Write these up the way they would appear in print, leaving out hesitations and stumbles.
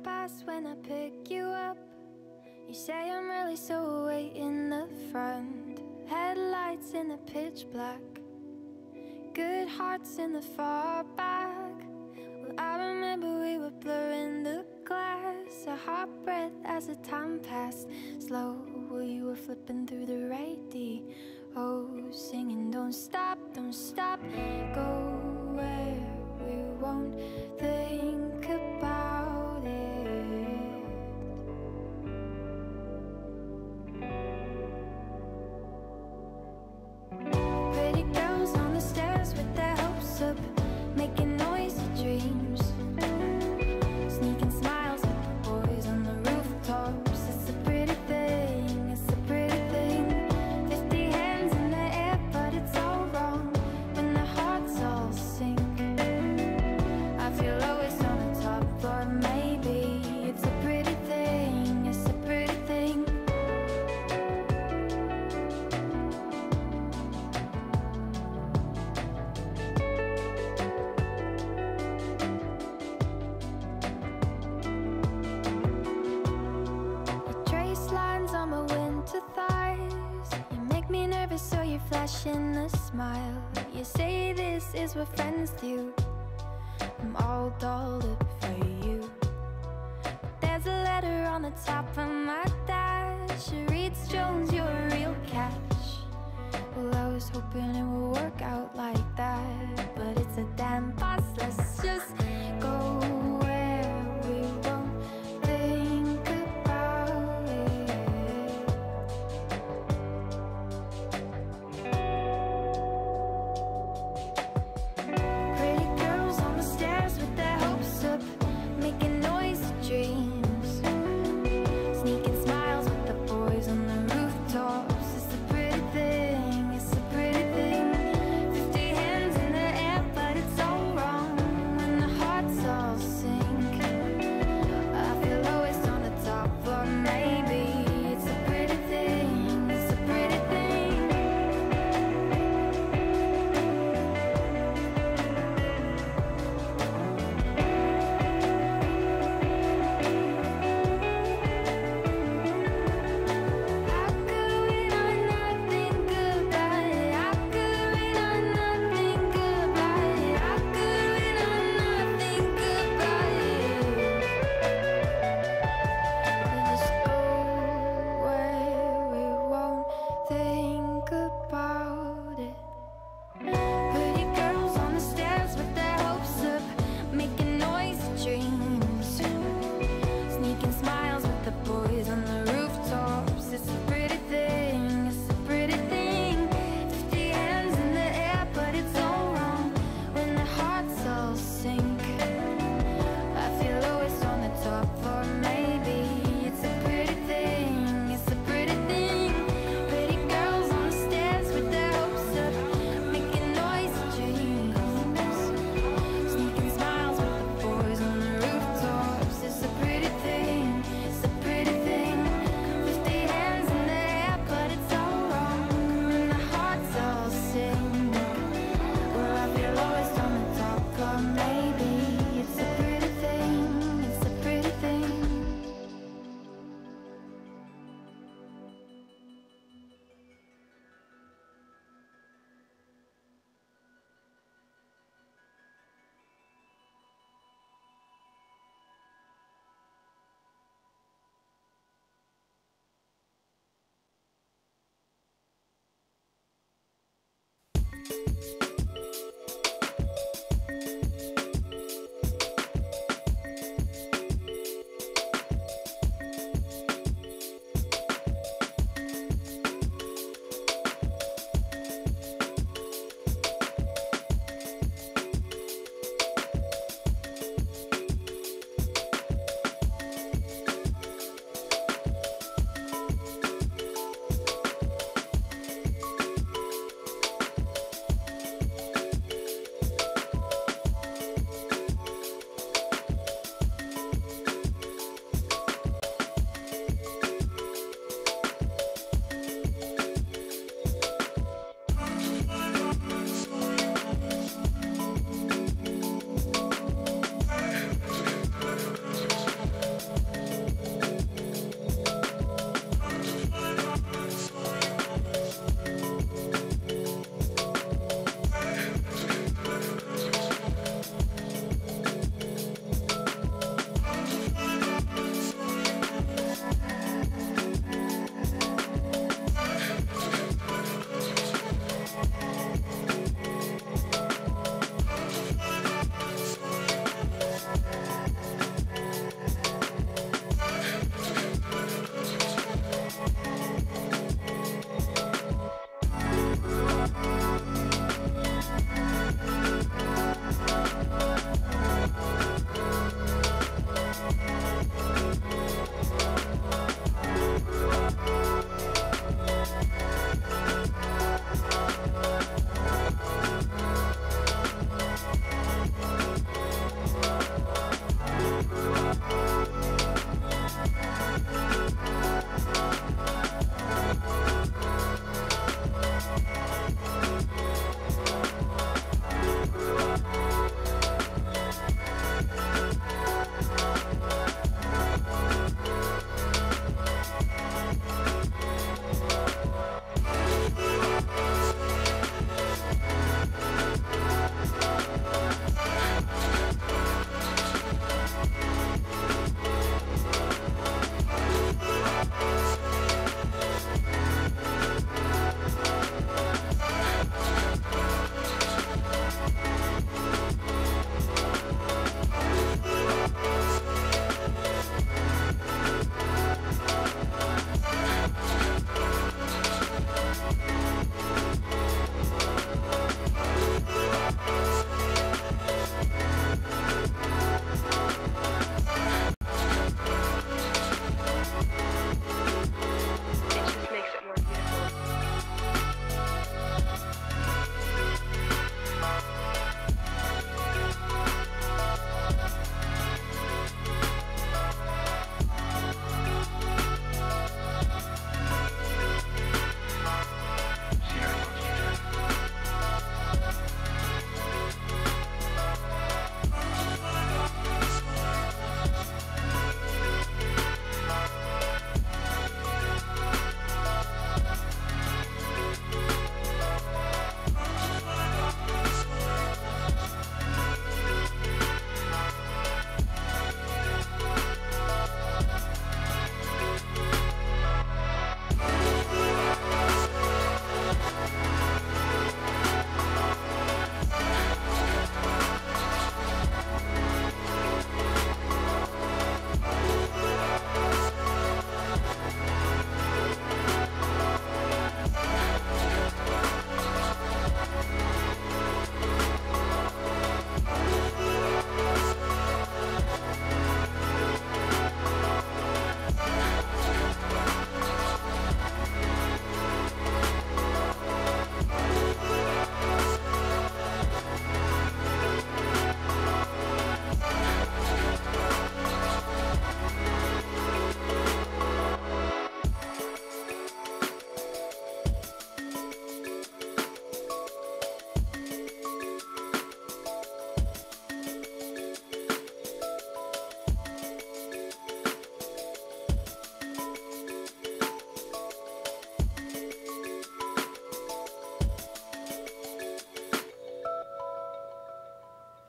past when I pick you up. You say I'm really so way in the front. Headlights in the pitch black, good hearts in the far back. Well, I remember we were blurring the glass, a hot breath as the time passed slow. Well, you were flipping through the radio, singing don't stop, go where we won't think about it. Pretty girls on the stairs with their hopes up, making noisy dreams, sneaking smiles at the boys on the rooftops. It's a pretty thing, it's a pretty thing. 50 hands in the air, but it's all wrong when the hearts all sink. I feel always on the top floor, maybe it's a pretty thing, it's a pretty thing. On my winter thighs, you make me nervous, so you're flashing a smile. You say this is what friends do, I'm all dolled up for you. But there's a letter on the top of my dash, it reads, Jones, you're a real catch. Well, I was hoping it would work out like that, but it's a damn bus. Let's just go where we won't think about it. Pretty girls on the stairs with their hopes up, making noisy dreams, sneaking smiles with the boys on the rooftops. It's a pretty thing, it's a pretty thing. 50 hands in the air, but it's all wrong when the hearts all sink. I feel always on the top floor, maybe it's a pretty thing, it's a pretty thing. How could we not think about it? How could we not think about it? How could we not think about it? Just go where we won't think about it. Pretty girls on the stairs with their hopes up, making noisy dreams, sneaking smiles with the boys on the rooftops. It's a pretty thing, it's a pretty thing. 50 hands in the air, but it's all wrong when the hearts all sink. I feel always on the top floor, maybe it's a pretty thing, it's a pretty thing. Pretty girls on the stairs with their hopes up, making noisy dreams, sneaking smiles with the boys on the rooftops. It's a pretty thing, it's a pretty thing. 50 hands in the air, but it's all wrong when the hearts all sink. Well, I feel always on the top floor, maybe it's a pretty thing, it's a pretty thing.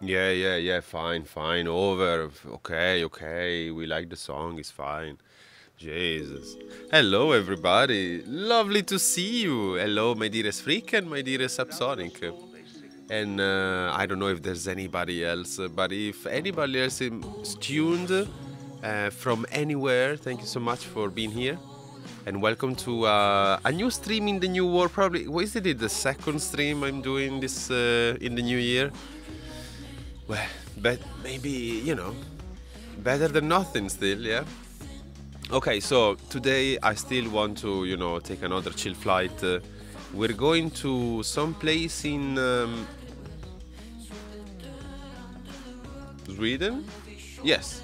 Yeah, fine, over. Okay, okay, we like the song, it's fine. Jesus. Hello, everybody. Lovely to see you. Hello, my dearest Freak and my dearest Subsonic. And I don't know if there's anybody else, but if anybody else is tuned from anywhere, thank you so much for being here. And welcome to a new stream in the new world. Probably, what is it, the second stream I'm doing this in the new year? Well, but maybe, you know, better than nothing still, yeah? Okay, so today I still want to, you know, take another chill flight. We're going to some place in Sweden? Yes,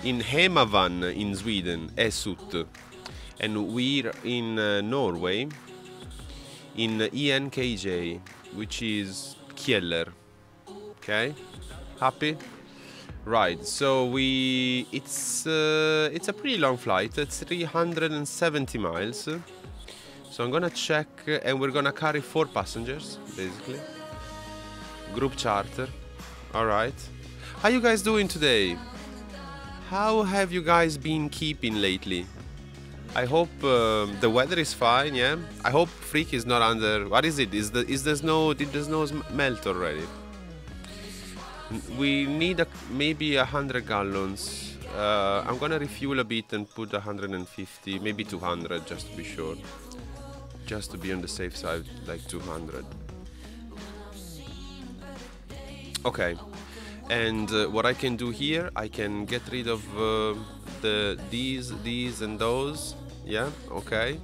in Hemavan in Sweden, Esut. And we're in Norway, in ENKJ, which is Kjeller. Okay, happy? Right, so it's a pretty long flight. It's 370 miles. So I'm gonna check, and we're gonna carry 4 passengers, basically. Group charter. All right. How you guys doing today? How have you guys been keeping lately? I hope the weather is fine. Yeah. I hope Freak is not under. What is it? Is the snow? Did the snow melt already? We need maybe 100 gallons. I'm gonna refuel a bit and put 150, maybe 200, just to be sure. Just to be on the safe side, like 200. Okay. And what I can do here, I can get rid of these and those. Yeah, okay.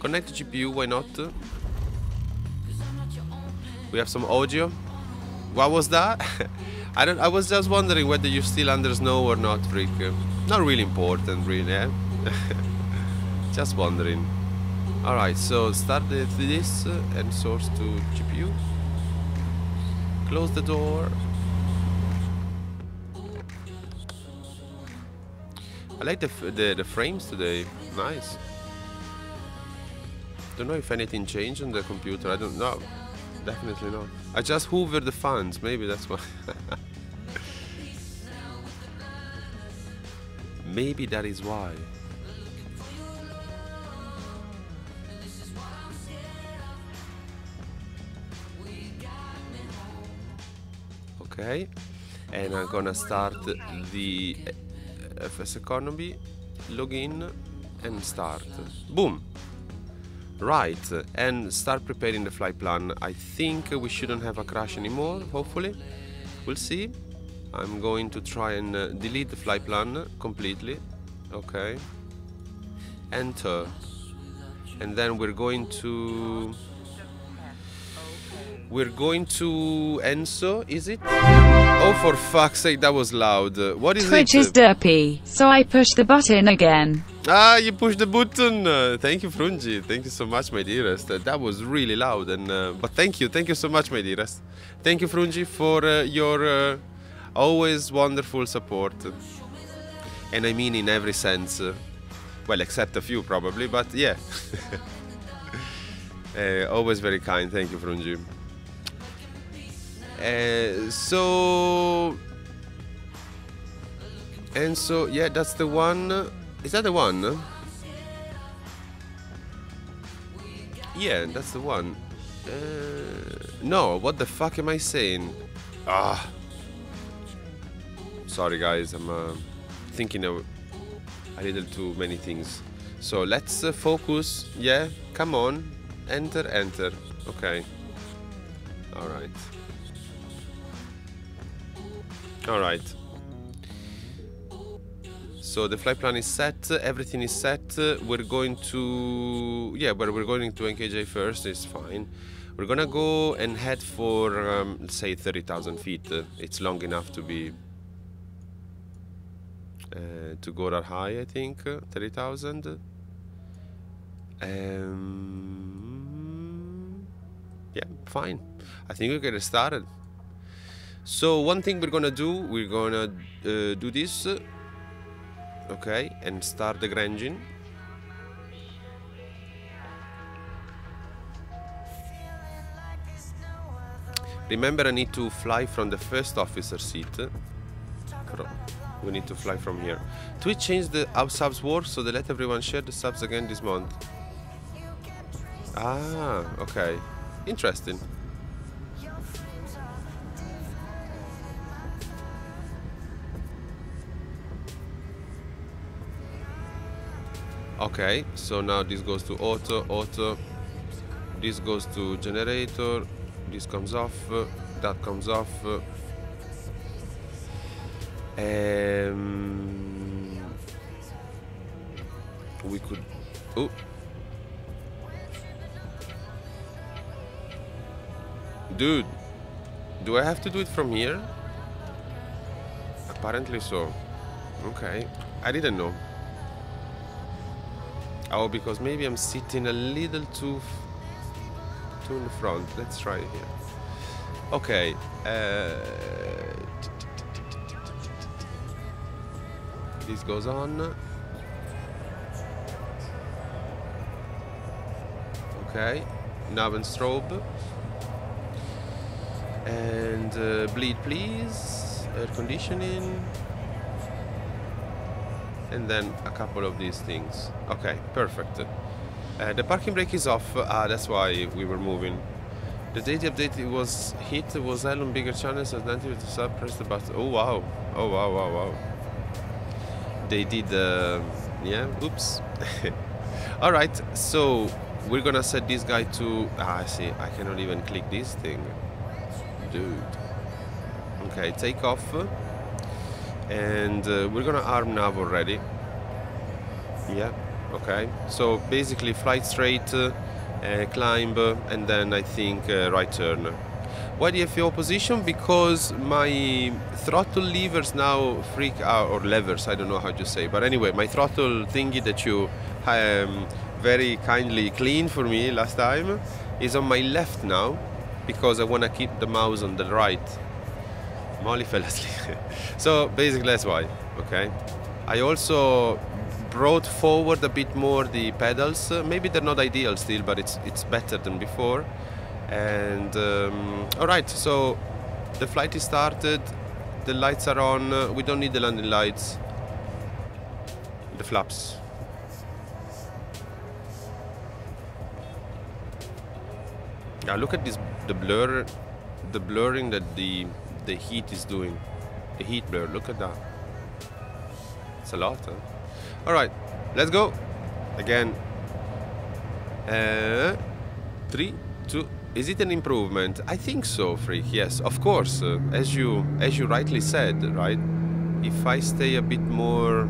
Connect the GPU, why not? We have some audio. What was that? I was just wondering whether you're still under snow or not, Rick. Not really important, really, yeah? Just wondering. Alright, so start this and source to GPU. Close the door. I like the frames today. Nice. Don't know if anything changed on the computer. I don't know. Definitely not. I just hoovered the fans. Maybe that's why. Maybe that is why. Okay. And I'm gonna start the FS Economy. Login and start. Boom. Right, and start preparing the flight plan. I think we shouldn't have a crash anymore, hopefully. We'll see. I'm going to try and delete the flight plan completely. Okay. Enter. And then we're going to Enso, is it? Oh, for fuck's sake, that was loud. What is Twitch it? is derpy, so I pushed the button again. Ah, you pushed the button. Thank you, Frungi. Thank you so much, my dearest. That was really loud, and but thank you so much, my dearest. Thank you, Frungi, for your always wonderful support, and I mean in every sense. Well, except a few probably, but yeah. Always very kind. Thank you, Frungi. So yeah, that's the one. Is that the one? Yeah, that's the one. No, what the fuck am I saying? Ah, sorry guys, I'm thinking of a little too many things. So let's focus. Yeah, come on, enter. Okay. All right. So the flight plan is set, everything is set. We're going to, yeah, but we're going to NKJ first. It's fine. We're gonna go and head for, let's say 30,000 feet. It's long enough to be to go that high, I think. 30,000. Yeah, fine. I think we're gonna start it. So one thing we're gonna do, we're gonna do this. Okay, and start the engine. Remember, I need to fly from the first officer seat. We need to fly from here. Twitch changed the how subs work, so they let everyone share the subs again this month. Ah, okay. Interesting. Okay, so now this goes to auto. This goes to generator. This comes off. That comes off. We could. Oh. Dude, do I have to do it from here? Apparently so. Okay, I didn't know. Oh, because maybe I'm sitting a little too in the front. Let's try it here. Okay. This goes on. Okay. Nav and strobe. And bleed, please. Air conditioning. And then a couple of these things. Okay, perfect. The parking brake is off. That's why we were moving. The day the update was hit was on bigger channels and then to sub press the button. Oh wow. Oh wow. They did yeah, oops. Alright, so we're gonna set this guy to I see, I cannot even click this thing. Dude. Okay, take off. And we're gonna arm nav already. Yeah, okay. So basically flight straight, climb, and then I think right turn. Why the FAO position? Because my throttle levers now freak out, or levers, I don't know how to say. But anyway, my throttle thingy that you very kindly cleaned for me last time is on my left now, because I want to keep the mouse on the right. Molly fell asleep. So basically that's why. Okay. I also brought forward a bit more the pedals. Maybe they're not ideal still, but it's better than before. And all right. So the flight is started. The lights are on. We don't need the landing lights. The flaps. Now look at this. The blurring that the heat is doing. The heat blur, look at that. It's a lot, huh? Alright, let's go. Again. 3, 2. Is it an improvement? I think so, Freak. Yes, of course. As you rightly said, right? If I stay a bit more,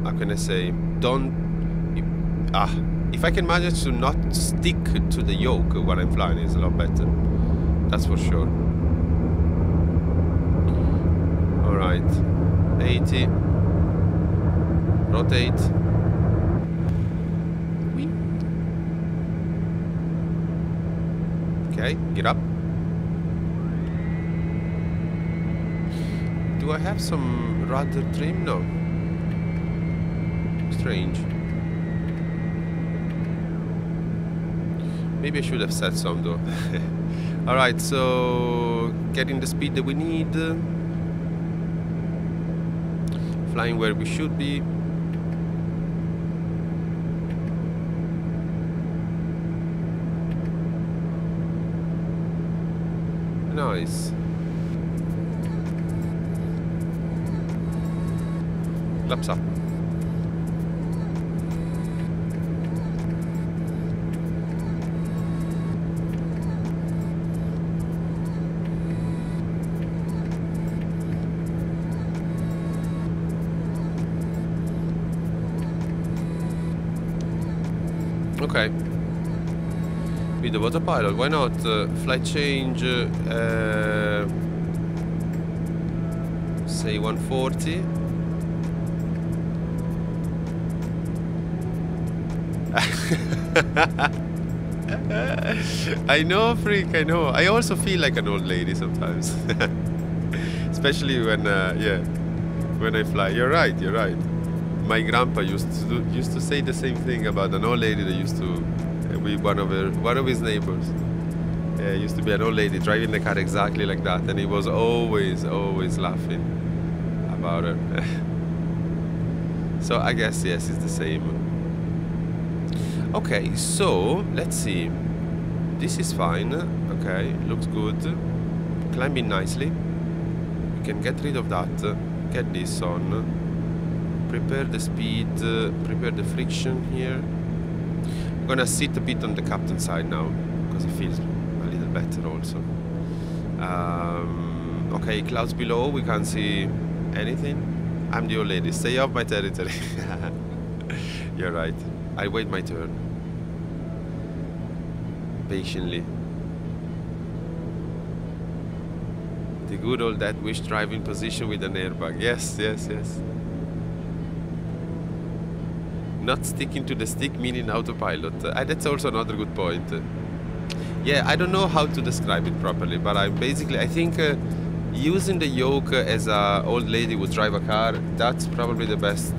how can I say? If I can manage to not stick to the yoke when I'm flying, it's a lot better. That's for sure. Alright. 80. Rotate. Whee. Okay, get up. Do I have some rudder trim? No. Strange. Maybe I should have set some though. Alright, so getting the speed that we need. Flying where we should be. Nice. Flaps up. Okay. With the autopilot, why not? Flight change, say 140. I know, Freak, I know. I also feel like an old lady sometimes. Especially when, yeah, when I fly. You're right, you're right. My grandpa used to say the same thing about an old lady that used to be one of his neighbors. Yeah, used to be an old lady driving the car exactly like that, and he was always laughing about her. So I guess yes, it's the same. Okay, so let's see. This is fine. Okay, looks good. Climbing nicely. We can get rid of that. Get this on. Prepare the speed. Prepare the friction here. I'm gonna sit a bit on the captain's side now because it feels a little better also. Okay, clouds below. We can't see anything. I'm the old lady. Stay off my territory. You're right. I wait my turn. Patiently. The good old that wish driving position with an airbag. Yes, yes, yes. Not sticking to the stick, meaning autopilot. That's also another good point. Yeah, I don't know how to describe it properly, but I think using the yoke as a old lady would drive a car, that's probably the best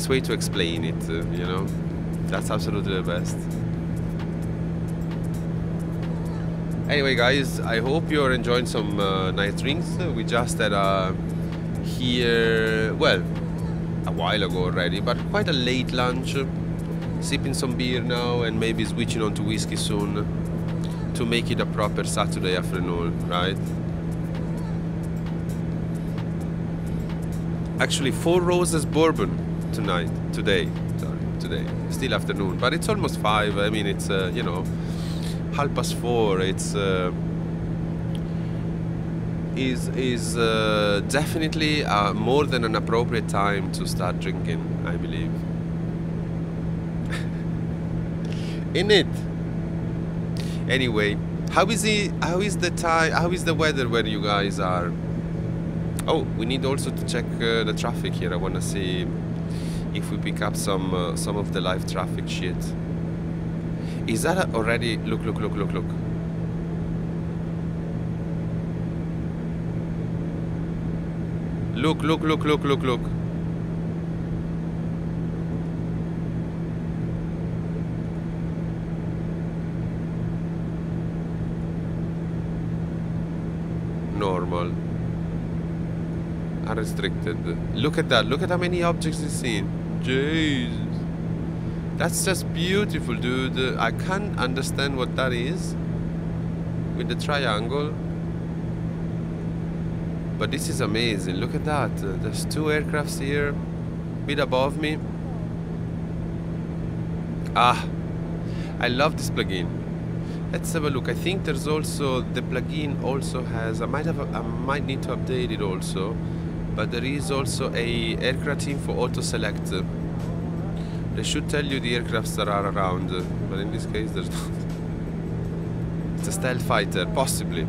way to explain it, you know. That's absolutely the best. Anyway, guys, I hope you're enjoying some nice drinks. We just had here, well, a while ago already, but quite a late lunch. Sipping some beer now and maybe switching on to whiskey soon to make it a proper Saturday afternoon, right? Actually, 4 Roses bourbon today, still afternoon, but it's almost 5. I mean, it's you know, 4:30. It's is definitely more than an appropriate time to start drinking, I believe. In it. Anyway, how is the weather where you guys are? Oh, we need also to check the traffic here. I want to see if we pick up some of the live traffic shit. Is that already? Look. Look. Normal. Unrestricted. Look at that. Look at how many objects it's seen. Jesus. That's just beautiful, dude. I can't understand what that is with the triangle. But this is amazing. Look at that. There's 2 aircrafts here, a bit above me. Ah, I love this plugin. Let's have a look. I think there's also the plugin also has. I might need to update it also. But there is also a aircraft info auto select. They should tell you the aircrafts that are around, but in this case there's not. It's a stealth fighter, possibly.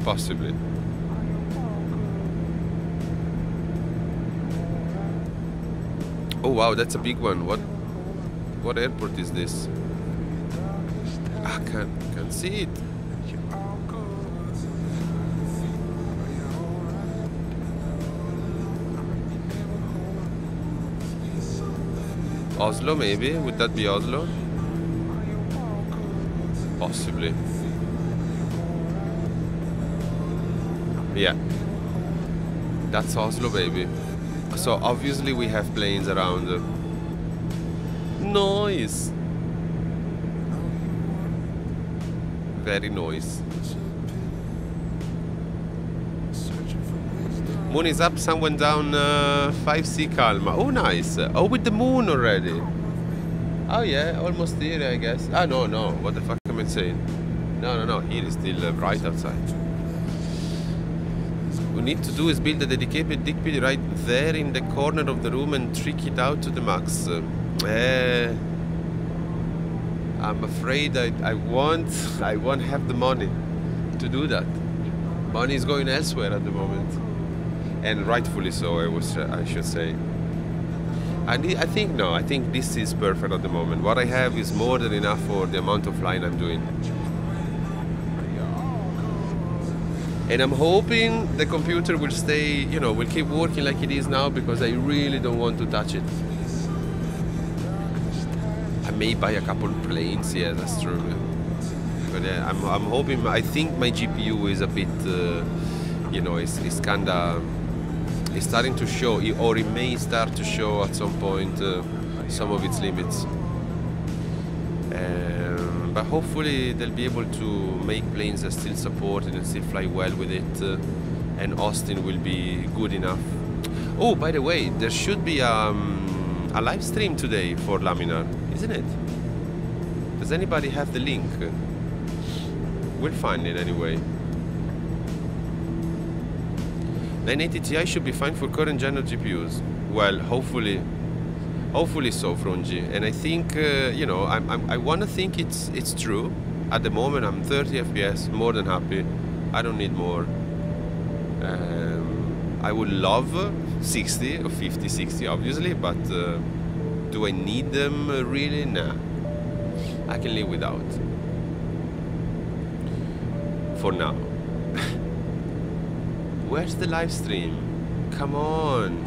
Oh wow, that's a big one. What airport is this? I can't see it. Oslo, maybe? Would that be Oslo? Possibly. Yeah. That's Oslo, baby. So obviously we have planes around. Noise. Very noise. Moon is up, sun went down, 5C calma. Oh, nice. Oh, with the moon already. Oh, yeah, almost here, I guess. Ah, no. What the fuck am I saying? No. Here is still bright outside. What we need to do is build a dedicated dick pit right there in the corner of the room and trick it out to the max. I'm afraid I won't have the money to do that. Money is going elsewhere at the moment. And rightfully so, I should say. And I think this is perfect at the moment. What I have is more than enough for the amount of flying I'm doing. And I'm hoping the computer will stay, will keep working like it is now, because I really don't want to touch it. I may buy a couple of planes, yeah, that's true. But yeah, I'm hoping. I think my GPU is a bit, you know, it's kinda. It's starting to show, or it may start to show at some point some of its limits. But hopefully they'll be able to make planes that still support it and still fly well with it, and Austin will be good enough. Oh, by the way, there should be a live stream today for Laminar, isn't it? Does anybody have the link? We'll find it anyway. 980 Ti should be fine for current gen of GPUs. Well, hopefully so, Frungi. And I think, you know, I want to think it's true. At the moment, I'm 30 FPS, more than happy. I don't need more. I would love 60 or 50, 60, obviously, but do I need them really? Nah. I can live without. For now. Where's the live stream? Come on.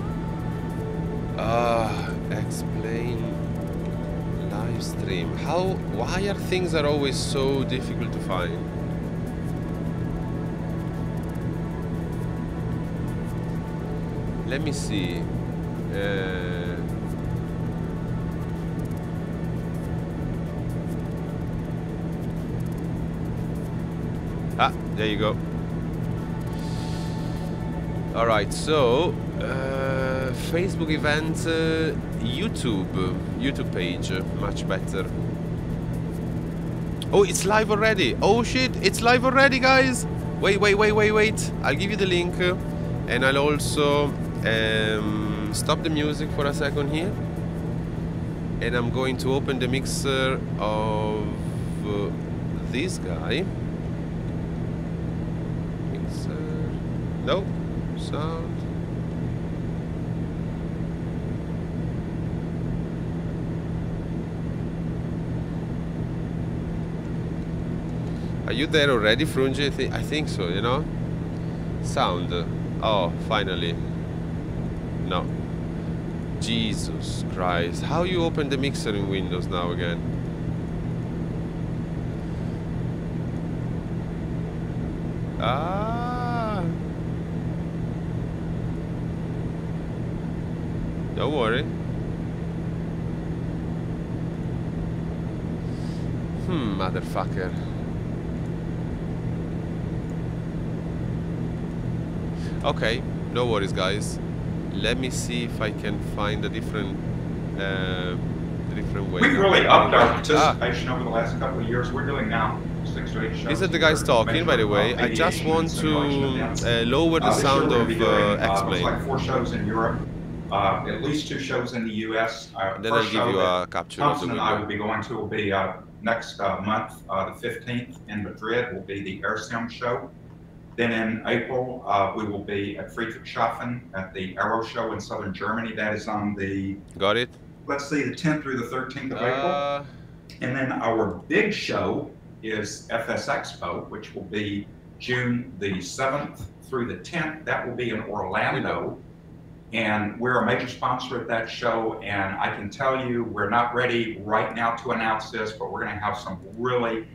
Explain live stream. Why are things always so difficult to find? Let me see. There you go. All right, so Facebook event, YouTube page, much better. Oh, it's live already. Oh shit, it's live already, guys. Wait. I'll give you the link, and I'll also stop the music for a second here, and I'm going to open the mixer of this guy. Mixer. No. Sound. Are you there already, Frungi? I think so, you know? Sound. Oh, finally. No. Jesus Christ. How you open the mixer in Windows now again? Don't worry. Motherfucker. Okay, no worries, guys. Let me see if I can find a different way. We've really upped our participation over the last couple of years. We're doing now 6 to 8 shows. These are the guys talking, by the way. I just want to lower the sound of X-Plane. Like 4 shows in Europe. At least 2 shows in the U.S. Then I'll give you a capture of the Thompson and I will be going to will be next month, the 15th in Madrid will be the AirSim show. Then in April, we will be at Friedrichshafen at the Aero Show in southern Germany. That is on the... Got it. Let's see, the 10th through the 13th of April. And then our big show is FS Expo, which will be June the 7th through the 10th. That will be in Orlando. And we're a major sponsor of that show, and I can tell you we're not ready right now to announce this, but we're going to have some really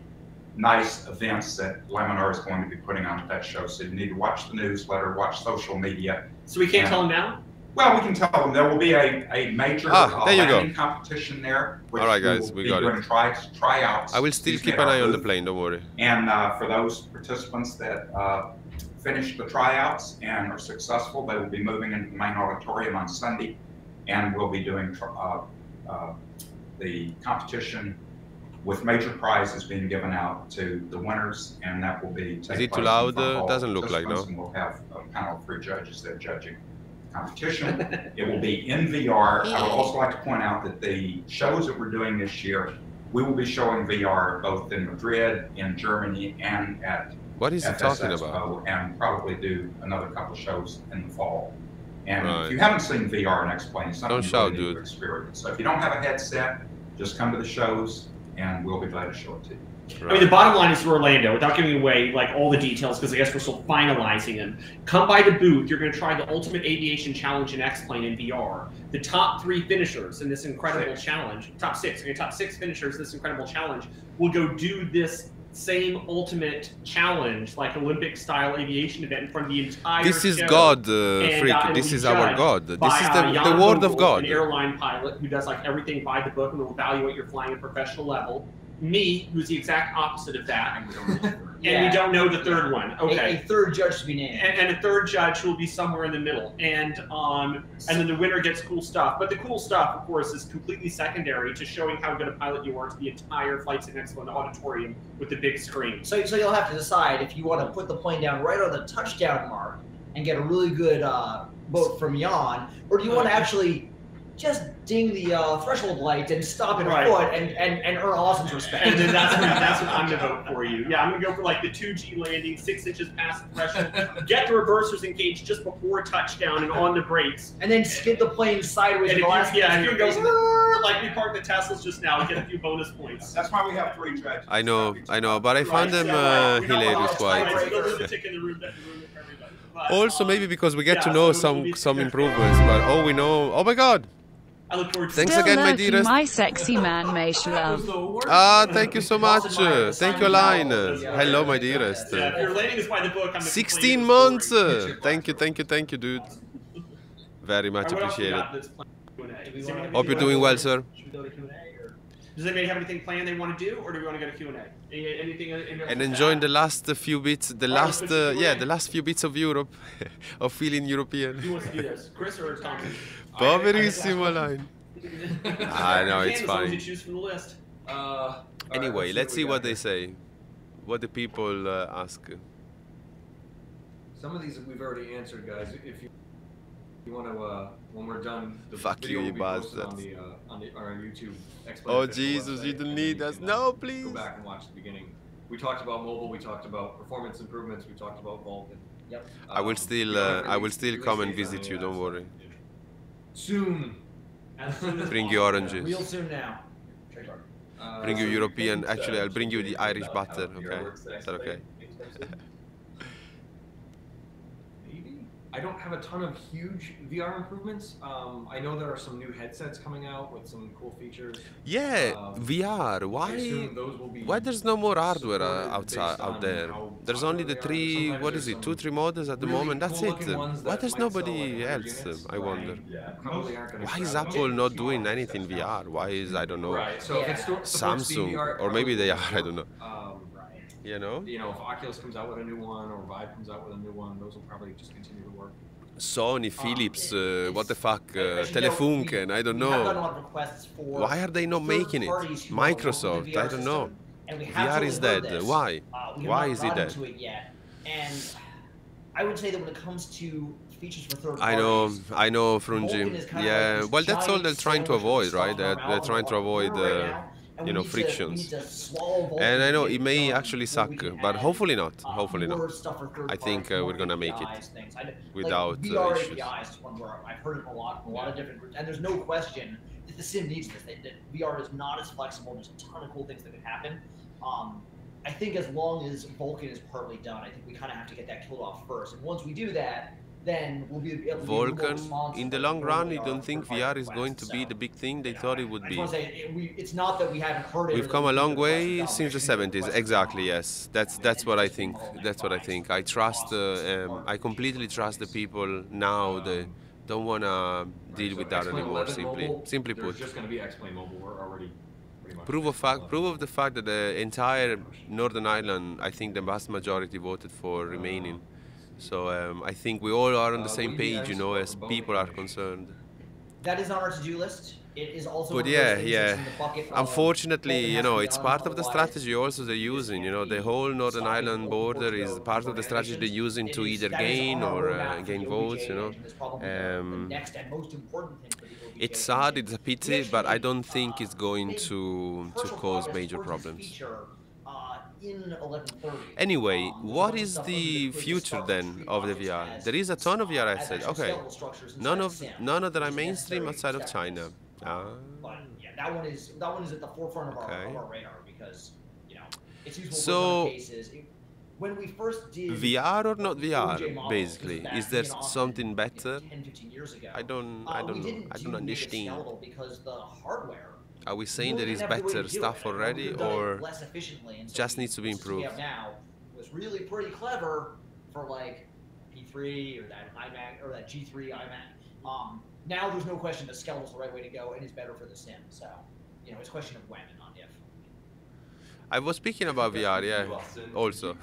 nice events that Laminar is going to be putting on at that show. So you need to watch the newsletter, watch social media. So we can't tell them now? Well, we can tell them there will be a major landing competition there. Which all right, guys, we got it. Tryouts. I will still keep an eye on the plane, don't worry. And for those participants that finish the tryouts and are successful, they will be moving into the main auditorium on Sunday, and we'll be doing the competition with major prizes being given out to the winners, and that will be. Is it too loud? Doesn't look like, no? And we'll have a panel of 3 judges that are judging the competition. It will be in VR. I would also like to point out that the shows that we're doing this year, we will be showing VR both in Madrid, in Germany, and at what is he talking Expo, about? And probably do another couple shows in the fall. And if you haven't seen VR and X-Plane, it's something you really need to experience. So if you don't have a headset, just come to the shows, and we'll be glad to show it to you. Right. I mean, the bottom line is Orlando, without giving away like all the details, because I guess we're still finalizing them. Come by the booth. You're going to try the Ultimate Aviation Challenge in X-Plane in VR. The top 3 finishers in this incredible challenge, top 6 finishers in this incredible challenge will go do this same ultimate challenge, like Olympic-style aviation event in front of the entire This is show. God, And, Freak. it'll This be is our judged God. This by, is the Jan word of Vogel, God. an airline pilot who does like everything by the book and will evaluate your flying at professional level. Me, who's the exact opposite of that, and we don't know the third one. Okay, A third judge to be named, and a third judge who will be somewhere in the middle, and then the winner gets cool stuff. But the cool stuff, of course, is completely secondary to showing how good a pilot you are to the entire Flight Sim Expo auditorium with the big screen. So you'll have to decide if you want to put the plane down right on the touchdown mark and get a really good vote from Jan, or do you want to actually just ding the threshold light and stop it a foot and earn Austin's respect? And then that's what I'm going to vote for you. Yeah, I'm going to go for like the 2G landing, 6 inches past the threshold, get the reversers engaged just before touchdown and on the brakes. And then skid the plane sideways. And if you go like we parked the Teslas just now, get a few bonus points. That's why we have 3 judges. I know, but I found them hilarious quite. Also, maybe because we get to know some improvements, but all we know. Oh my God! I look forward to Thanks Still again, my lurking, dearest. my sexy man, Maishlove. Thank you so much. Thank you, Line. Hello, my dearest. if your landing is by the book, I'm 16 months. Thank you, dude. Very much appreciated. Hope you're doing well, sir. Does anybody have anything planned they want to do, or do we want to go to Q&A? Anything? And enjoying the last few bits, the last few bits of Europe, of feeling European. Who wants to do this, Chris or Tom? Poverissimo, Line. I know, it's As long as you fine. choose from the list. Anyway, let's see what they say. What the people ask. Some of these we've already answered, guys. If you want to, when we're done, the Fuck video you, will be posted bastards. on our YouTube. Oh Jesus, you don't need us. No, please. Go back and watch the beginning. We talked about mobile. We talked about performance improvements. We talked about Vulcan. Yep. I will still come and visit you. Don't worry. Soon. Bring you oranges. Real soon now. Bring you European. Actually, I'll bring you the Irish butter. Okay, is that okay? I don't have a ton of huge VR improvements. I know there are some new headsets coming out with some cool features. Yeah, VR. Why there's no more hardware out there? There's only the 3. What is it? 2-3 models at the moment. That's it. Why there's nobody else? I wonder. Why is Apple not doing anything VR? Why is, I don't know, Samsung, or maybe they are. I don't know. You know, if Oculus comes out with a new one or Vive comes out with a new one, those will probably just continue to work. Sony, Philips, what the fuck, Telefunken, I don't know. Why are they not making it? Microsoft, I don't know. VR is dead. Why? Why is it dead? And I would say that when it comes to features for third parties, I know, Frungi. Yeah, well, that's all they're trying to avoid, right? They're trying to avoid frictions. And I know it may actually suck, but hopefully not. Hopefully not. I think we're gonna make it without issues. I've heard it a lot from a lot of different groups, and there's no question that the sim needs this. That VR is not as flexible. There's a ton of cool things that could happen. I think as long as Vulcan is partly done, I think we kind of have to get that killed off first. And once we do that, then we'll be able to Vulcan, in the long run, you don't think VR is going to be the big thing they thought it would be? It's not that we haven't heard it. We've come a long way since the 70s. Exactly, yes. That's what I think. That's what I think. I trust. I completely trust the people now. They don't want to deal with that anymore. Simply put. Just going to be X-Plane Mobile. We're already pretty much. Proof of the fact that the entire Northern Ireland, I think the vast majority voted for remaining. So I think we all are on the same page, as people are concerned. That is on our to-do list. It is also. But yeah. Unfortunately, it's part of the strategy also they're using. The whole Northern Ireland border is part of the strategy they're using to either gain or gain votes. It's sad, it's a pity, but I don't think it's going to cause major problems. Anyway, what is the future then of the VR? There is a ton of VR assets. Okay, none of them are mainstream outside of China. But yeah, that one is at the forefront of our radar because it's useful so, for cases. When we first did VR or not VR, basically, is there something better? 10-15 years ago, I don't understand. because the hardware Are we saying really there is didn't have the way better to do stuff it. And already, we could've done it or less efficiently, and so just the needs to be system we improved? have now was really pretty clever for like P3 or that iMac or that G3 iMac. Now there's no question that skeleton's the right way to go and is better for the sim. So, you know, it's a question of when and not if. I was speaking about VR, yeah, also.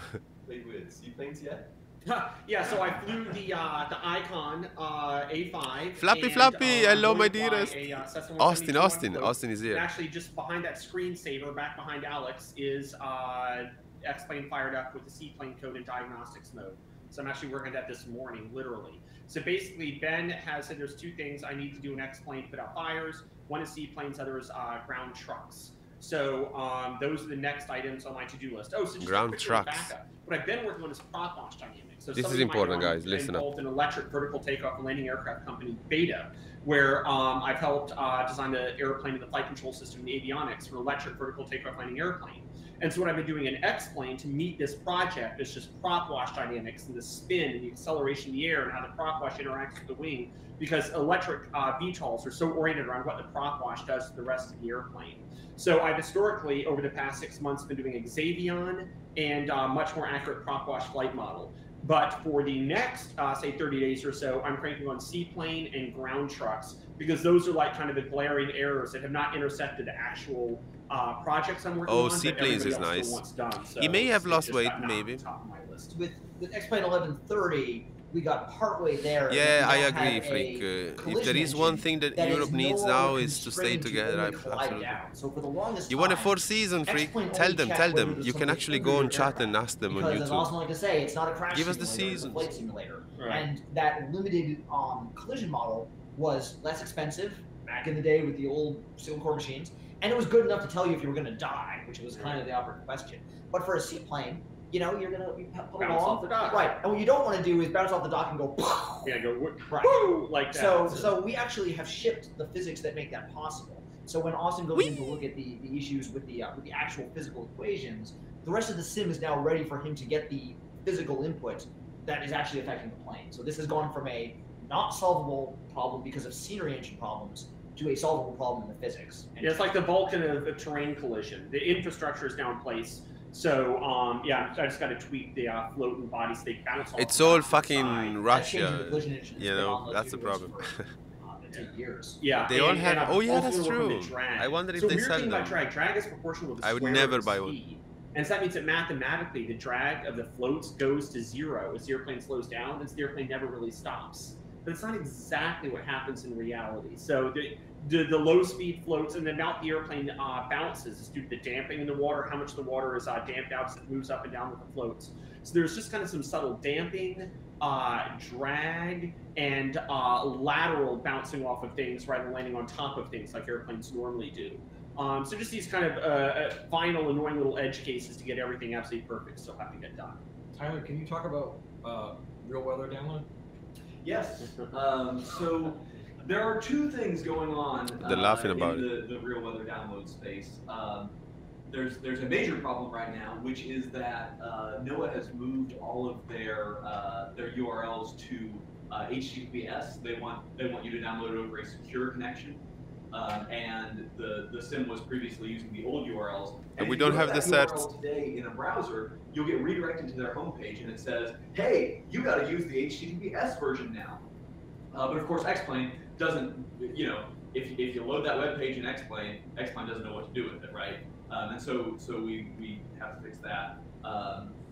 Played with seaplanes yet? Yeah, so I flew the Icon A5. Flappy, and, Flappy, hello, I'm my going to fly dearest. a, Cessna Austin, 172 Austin, float. Austin is And here. actually, just behind that screensaver, back behind Alex, is X-plane fired up with the seaplane code in diagnostics mode. So I'm actually working on that this morning, literally. So basically, Ben has said there's two things I need to do in X-plane to put out fires. One is seaplanes, other is ground trucks. So those are the next items on my to-do list. Oh, so just Ground a quick trucks. backup. What I've been working on is prop launch dynamics. So This is somebody might important, know I'm guys. Listen up. involved in electric vertical takeoff and landing aircraft company Beta, where I've helped design the airplane and the flight control system and avionics for electric vertical takeoff landing airplane. And so what I've been doing in X-plane to meet this project is just prop wash dynamics and the spin and the acceleration in the air and how the prop wash interacts with the wing, because electric VTOLs are so oriented around what the prop wash does to the rest of the airplane. So I've historically, over the past 6 months, been doing Xavion and much more accurate prop wash flight model. But for the next, say, 30 days or so, I'm cranking on seaplane and ground trucks, because those are like kind of the glaring errors that have not intersected the actual projects I'm working on. Oh, seaplanes is nice. He may have lost weight, maybe. With X-plane 1130, we got partway there. Yeah, I agree, Freak. If there is one thing that Europe needs now is to stay together. Absolutely. So for the longest You want a time, 4th season, Freak? Tell them. You can actually go on chat and ask them on because as Austin YouTube. like to say, it's not a crash Give us the simulator, it's a seasons. flight simulator. Right. And that limited collision model was less expensive back in the day with the old single core machines, and it was good enough to tell you if you were going to die, which was kind of the operative question. But for a seaplane, you know, you're going to pull Bounce along. off the dock. Right. And what you don't want to do is bounce off the dock and go, Yeah, go right. woo, like that. So we actually have shipped the physics that make that possible. So when Austin goes in to look at the issues with the actual physical equations, the rest of the sim is now ready for him to get the physical input that is actually affecting the plane. So this has gone from a not solvable problem because of scenery engine problems to a solvable problem in the physics. Yeah, it's like the Vulcan of a terrain collision. The infrastructure is now in place. So, yeah, I just got to tweak the float and body stake bounce. It's all off the fucking side. Russia. Collision engine has You been know, on those that's the vehicles problem. for, years. Yeah, They all and have. I'm Oh yeah, also that's gonna work on true. the drag. I wonder if So they weird sell thing about them. drag is proportional to the I would square never of the buy one. speed. And so that means that mathematically the drag of the floats goes to 0 as the airplane slows down, as the airplane never really stops. But it's not exactly what happens in reality. So the low speed floats, and the amount the airplane bounces is due to the damping in the water, how much the water is damped out as it moves up and down with the floats. So there's just kind of some subtle damping, drag, and lateral bouncing off of things rather than landing on top of things like airplanes normally do. So just these kind of final annoying little edge cases to get everything absolutely perfect. Still have to get done. Tyler, can you talk about real weather download? Yes. So there are two things going on They're laughing about in the real weather download space. There's a major problem right now, which is that NOAA has moved all of their URLs to HTTPS. They want you to download it over a secure connection. And the sim was previously using the old URLs. And we if you don't go have to the that certs. URL today in a browser, you'll get redirected to their homepage, and it says, "Hey, you got to use the HTTPS version now." But of course, X-plane doesn't. You know, if you load that web page in X-plane doesn't know what to do with it, right? And so we have to fix that.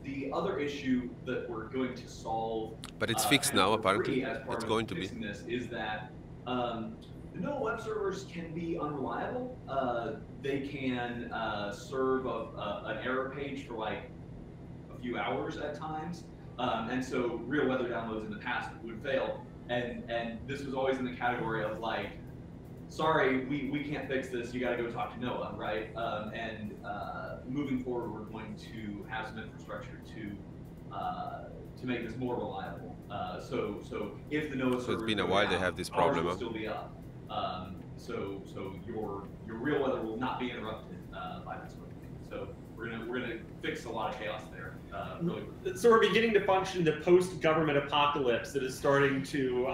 The other issue that we're going to solve, But it's fixed now, apparently. It's going to be. this is that. No, web servers can be unreliable. They can serve an error page for like a few hours at times. And so real weather downloads in the past would fail. And this was always in the category of like, sorry, we can't fix this, you gotta go talk to NOAA, right? And moving forward, we're going to have some infrastructure to make this more reliable. So if the NOAA server it's been a while they have this problem, will huh? still be up. So your real weather will not be interrupted by that sort of thing. So We're gonna fix a lot of chaos there. Really. So we're beginning to function the post-government apocalypse that is starting to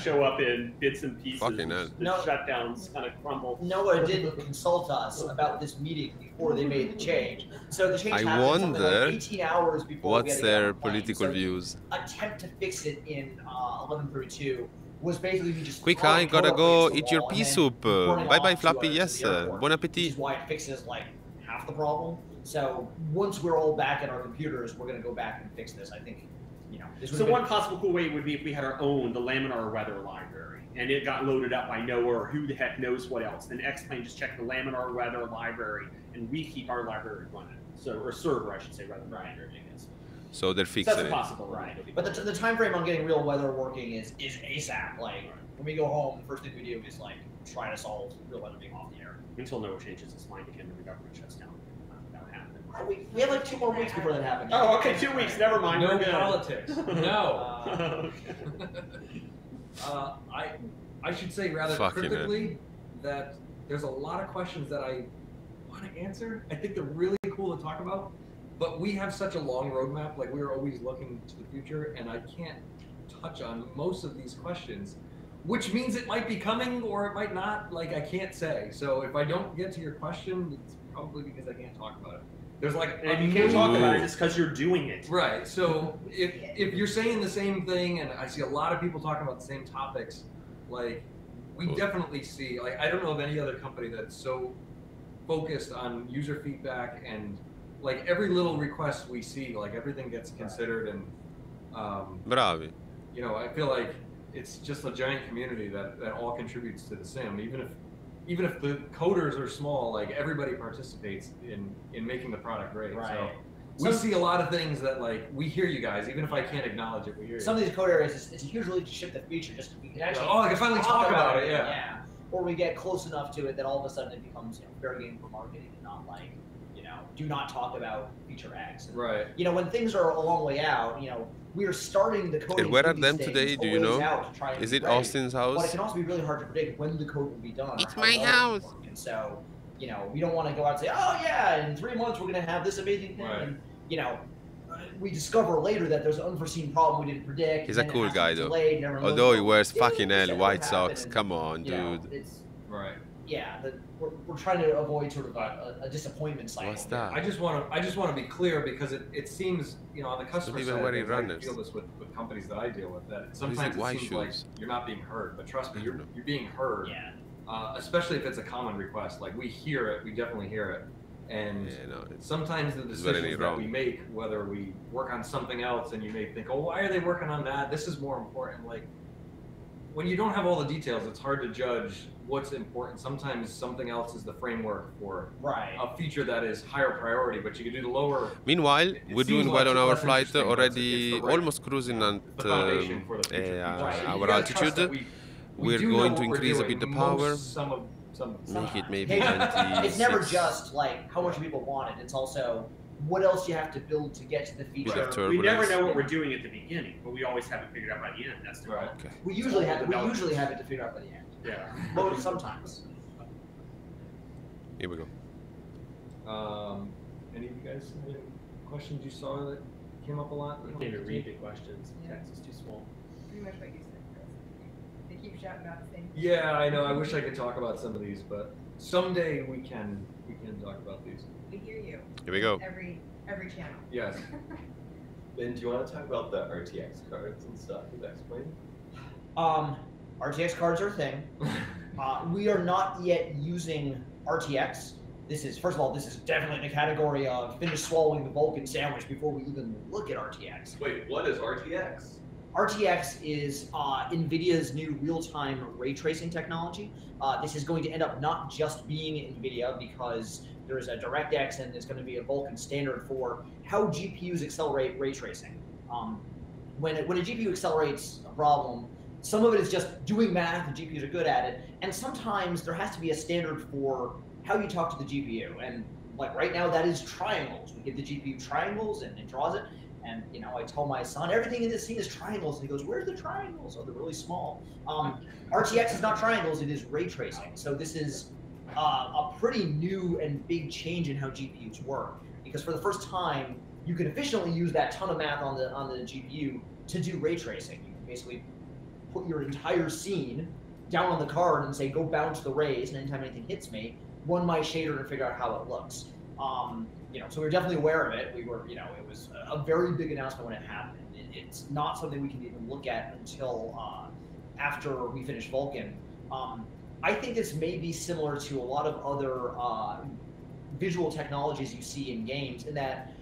show up in bits and pieces. Fucking hell. The shutdowns kind of crumble. Noah didn't consult us about this meeting before they made the change. So the change I happened something wonder like 18 hours before we what's had to get on their the plane. political So views. attempt to fix it in 11:32 was basically me just Quick, throwing I gotta code go against the eat your wall pea and then soup. running Bye bye, off to Flappy. the Yes, airport, bon which appetit. is why it fixes like half the problem. So once we're all back at our computers, we're gonna go back and fix this. I think, you know. This So one possible cool way would be if we had our own, the Laminar weather library, and it got loaded up by Noah or who the heck knows what else. Then X-Plane just checked the Laminar weather library, and we keep our library running. So, or server, I should say, rather than library, I guess. So they're So fixing that's it. possible, right? But the time frame on getting real weather working is ASAP. Like when we go home, the first thing we do is like try to solve real weather being off the air. Until Noah changes his mind again and the government shuts down. That'll happen. We have like 2 more weeks before that happens. Oh, okay, 2 weeks. Never mind. No we're good. politics. No. Uh, I should say rather Fucking critically that there's a lot of questions that I want to answer. I think they're really cool to talk about, but we have such a long roadmap. Like we're always looking to the future, and I can't touch on most of these questions, which means it might be coming or it might not. Like I can't say. So if I don't get to your question, it's probably because I can't talk about it. There's like And if you can't talk about it, it's because you're doing it. Right. So if you're saying the same thing, and I see a lot of people talking about the same topics, like we definitely see. Like I don't know of any other company that's so focused on user feedback and like every little request we see, like everything gets considered and. Bravi. You know, I feel like it's just a giant community that all contributes to the sim. Even if the coders are small, like everybody participates in making the product great. Right. So we see a lot of things that like we hear you guys, even if I can't acknowledge it, we hear you. Some of these code areas, it's a huge relief to ship the feature just so we can actually. Oh, I can finally talk about it. Yeah. Or we get close enough to it that all of a sudden it becomes fair game for marketing and not like do not talk about feature X. And, right. When things are a long way out, we are starting the coding. And where are through them these today? things Do you a ways know? out to try and Is be it ready. Austin's house? But it can also be really hard to predict when the code will be done. It's or how my well it will house. work. And so, we don't want to go out and say, oh yeah, in 3 months we're going to have this amazing thing. Right. And, we discover later that there's an unforeseen problem we didn't predict. He's a and then it cool has to guy be though. delayed, and everyone Although knows, he wears "Yeah, fucking this hell never white happened," socks. and, Come on, dude. It's, Right. we're trying to avoid sort of a disappointment cycle. What's that? I just want to be clear because it seems on the customer even side, wearing I runners. feel this with companies that I deal with that it, sometimes white it seems like shoes? you're not being heard, but trust me, I you're don't know. being heard. Yeah. Especially if it's a common request. Like we hear it, we definitely hear it, and Yeah, no, it's sometimes the it's very decisions that wrong. we make, whether we work on something else, and you may think, oh, why are they working on that? This is more important. Like when you don't have all the details, it's hard to judge what's important. Sometimes something else is the framework for Right. a feature that is higher priority, but you can do the lower. Meanwhile, It we're seems doing well on less our flight, interesting, but it's already the right- almost cruising at the foundation for the future. Right. our You gotta trust altitude. that we We're do know going what to we're increase a doing. bit the Most- power. Some Make it maybe Hey, 26. it's never just like how much people want it. It's also what else you have to build to get to the Bit of feature. We never turbulence. know what we're doing at the beginning, but we always have it figured out by the end. That's the Right. Okay. We usually have it to figure out by the end. Yeah. But sometimes. Here we go. Any of you guys have any questions you saw that came up a lot? I can't even read the questions. The text is too small. Pretty much what you said, Chris. They keep shouting out the same. Yeah, I know. I wish I could talk about some of these, but someday we can talk about these. We hear you. Here we go. Every channel. Yes. Ben, do you want to talk about the RTX cards and stuff with X-Plane? RTX cards are a thing. We are not yet using RTX. This is definitely in the category of finish swallowing the Vulcan sandwich before we even look at RTX. Wait, what is RTX? RTX is NVIDIA's new real-time ray tracing technology. This is going to end up not just being NVIDIA because there is a DirectX and there's going to be a Vulcan standard for how GPUs accelerate ray tracing. When a GPU accelerates a problem, some of it is just doing math, and GPUs are good at it, and sometimes there has to be a standard for how you talk to the GPU. And like right now, that is triangles. We give the GPU triangles and it draws it. And I tell my son, everything in this scene is triangles. And he goes, where's the triangles? Oh, they're really small. RTX is not triangles, it is ray tracing. So this is a pretty new and big change in how GPUs work. Because for the first time, you can efficiently use that ton of math on the GPU to do ray tracing. You can basically put your entire scene down on the card and say, go bounce the rays, and anytime anything hits me, run my shader and figure out how it looks. You know, so we were definitely aware of it. We were, you know, it was a very big announcement when it happened. It's not something we can even look at until after we finish Vulkan. I think this may be similar to a lot of other visual technologies you see in games, in that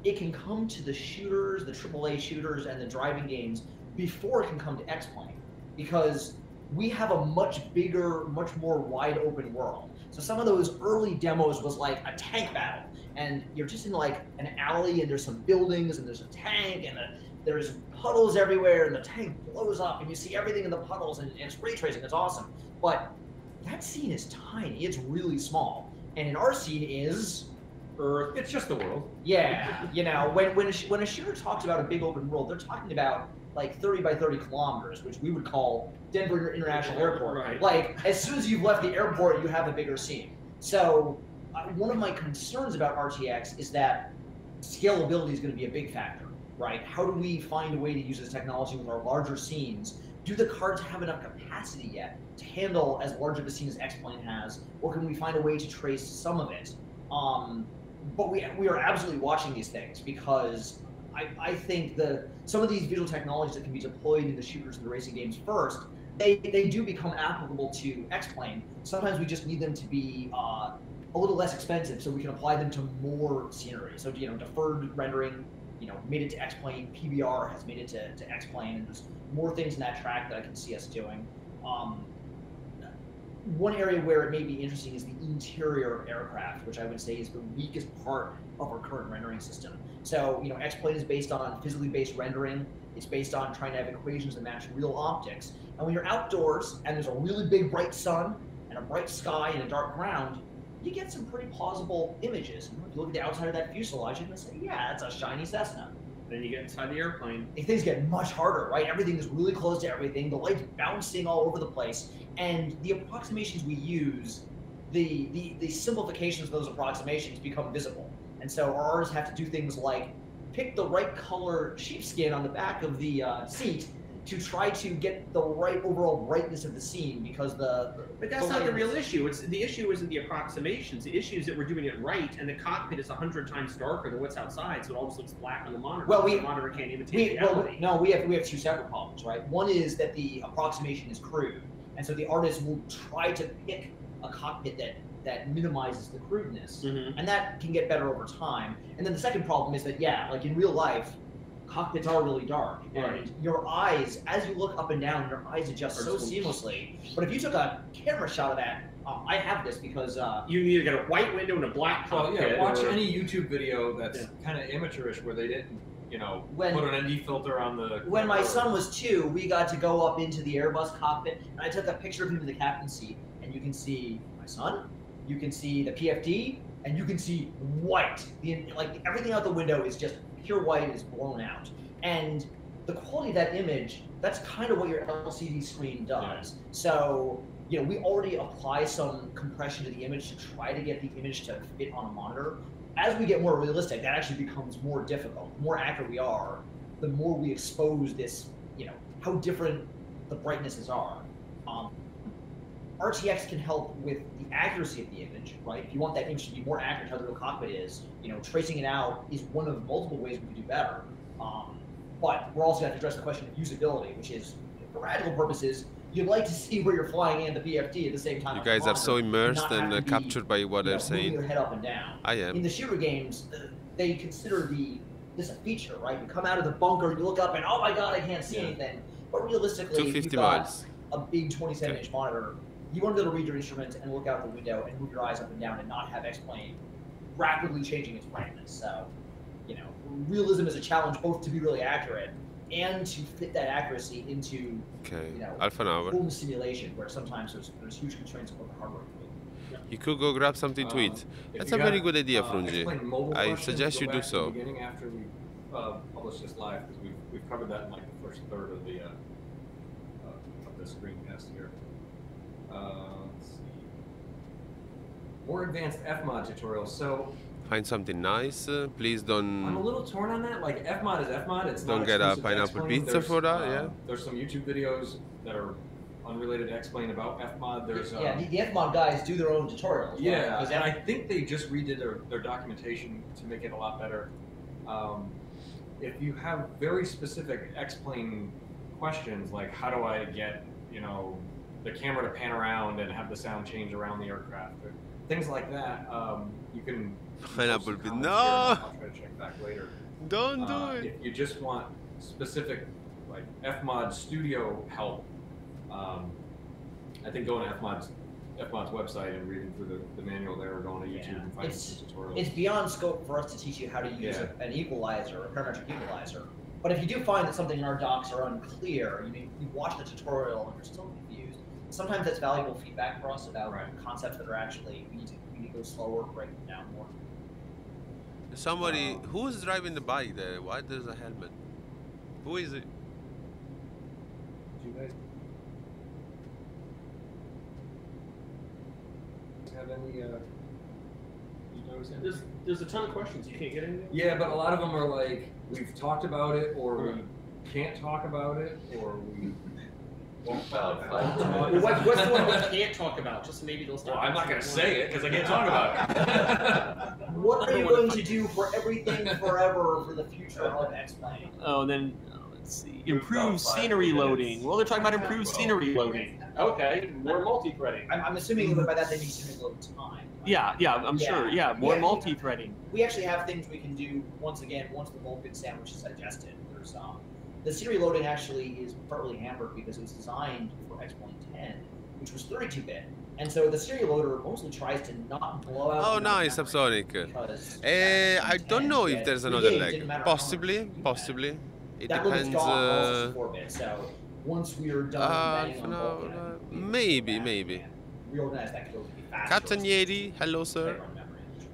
it can come to the shooters, the AAA shooters, and the driving games before it can come to X-Plane, because we have a much bigger, much more wide open world. So some of those early demos was like a tank battle, and you're just in like an alley, and there's some buildings, and there's a tank, and there's puddles everywhere, and the tank blows up, and you see everything in the puddles, and it's ray tracing. It's awesome. But that scene is tiny. It's really small. And in our scene is Earth. It's just the world. Yeah, you know, when a shooter talks about a big open world, they're talking about like 30 by 30 kilometers, which we would call Denver International Airport. Right. Like, as soon as you've left the airport, you have a bigger scene. So one of my concerns about RTX is that scalability is going to be a big factor, right? How do we find a way to use this technology with our larger scenes? Do the cards have enough capacity yet to handle as large of a scene as X-Plane has, or can we find a way to trace some of it? But we are absolutely watching these things, because I think some of these visual technologies that can be deployed in the shooters and the racing games first, they do become applicable to X-Plane. Sometimes we just need them to be a little less expensive, so we can apply them to more scenery. So, you know, deferred rendering, you know, made it to X-Plane. PBR has made it to X-Plane, and there's more things in that track that I can see us doing. One area where it may be interesting is the interior of aircraft, which I would say is the weakest part of our current rendering system. So, you know, X-Plane is based on physically based rendering. It's based on trying to have equations that match real optics. And when you're outdoors and there's a really big bright sun and a bright sky and a dark ground, you get some pretty plausible images. If you look at the outside of that fuselage, you're going to say, yeah, it's a shiny Cessna. Then you get inside the airplane. Things get much harder, right? Everything is really close to everything. The light's bouncing all over the place. And the approximations we use, the simplifications of those approximations become visible. And so our artists have to do things like pick the right color sheepskin on the back of the seat to try to get the right overall brightness of the scene, because But that's not the real issue. The issue isn't the approximations. The issue is that we're doing it right, and the cockpit is 100 times darker than what's outside, so it almost looks black on the monitor. Well, the monitor can't imitate reality. No, we have two separate problems, right? One is that the approximation is crude, and so the artist will try to pick a cockpit that minimizes the crudeness, and that can get better over time. And then the second problem is that, yeah, like in real life, cockpits are really dark, and your eyes, as you look up and down, your eyes adjust so seamlessly. But if you took a camera shot of that, I have this because you either get a white window and a black cockpit. Well, yeah, watch any YouTube video that's kind of amateurish where they didn't, you know, put an ND filter on the. When my son was 2, we got to go up into the Airbus cockpit, and I took a picture of him in the captain's seat, and you can see my son, you can see the PFD, and you can see white. Like everything out the window is just pure white, is blown out. And the quality of that image, that's kind of what your LCD screen does. So, you know, we already apply some compression to the image to try to get the image to fit on a monitor. As we get more realistic, that actually becomes more difficult. The more accurate we are, the more we expose this, you know, how different the brightnesses are. RTX can help with the accuracy of the image, right? If you want that image to be more accurate, how the real cockpit is, you know, tracing it out is one of multiple ways we can do better. But we're also going to address the question of usability, which is, for practical purposes, you'd like to see where you're flying and the PFD at the same time. You guys are so immersed and captured by what they're saying. Your head up and down. I am. In the shooter games, they consider this a feature, right? You come out of the bunker, you look up, and oh my god, I can't see anything. But realistically, if you've got a big 27-inch monitor, you want to be able to read your instrument and look out the window and move your eyes up and down and not have X-Plane rapidly changing its brightness. So, you know, realism is a challenge both to be really accurate and to fit that accuracy into, you know, half an hour. Full simulation, where sometimes there's huge constraints on what the hardware can do. You could go grab something to eat. That's a very good idea, Frungi. I suggest you do so. Beginning after we publish this live, because we've covered that in like the first third of the of the screencast here. Let's see. more advanced Fmod tutorials. So Find something nice. Please don't. I'm a little torn on that. Like Fmod is Fmod. It's Don't not get a exclusive to pineapple X-Plane. pizza There's, for that. Yeah. There's some YouTube videos that are unrelated to X-Plane about Fmod. There's yeah, the Fmod guys do their own tutorials. Yeah, right? and I think they just redid their documentation to make it a lot better. If you have very specific X-Plane questions, like how do I get, you know, the camera to pan around and have the sound change around the aircraft, or things like that, you can. Pineapple pizza. No. I'll try to check back later. Don't do it. If you just want specific, like Fmod Studio help, I think going to Fmod's website and reading through the manual there, or going to YouTube and finding some tutorials. It's beyond scope for us to teach you how to use an equalizer, a parametric equalizer. But if you do find that something in our docs are unclear, you watch the tutorial and you're still confused, sometimes that's valuable feedback for us about concepts that are actually, we need to go slower, break them down more. Somebody, who's driving the bike there? Why there's a helmet? Who is it? Do you guys have any, you notice anything? There's a ton of questions. You can't get anything? Yeah, but a lot of them are like, we've talked about it, or we can't talk about it, or we won't talk about it. What's the one we can't talk about? Just maybe they'll start. Well, I'm not going to say it because I can't talk about it. What are you going to do for everything forever for the future of X-Plane? Oh, then let's see. Improved scenery loading. Well, they're talking about improved scenery loading. Okay, more multi-threading. I'm assuming that by that they mean scenery load time. Yeah, I'm sure. Yeah, more multi-threading. We actually have things we can do once the Vulkan sandwich is digested. There's the scenery loading actually is partly hampered because it was designed for X-Plane 10, which was 32-bit. And so the serial loader mostly tries to not blow out. Oh, nice, Subsonic. I don't know if there's another leg. Possibly. It depends. So once we are done betting on maybe. Reorganize that could be faster. Captain Yeti, hello, sir.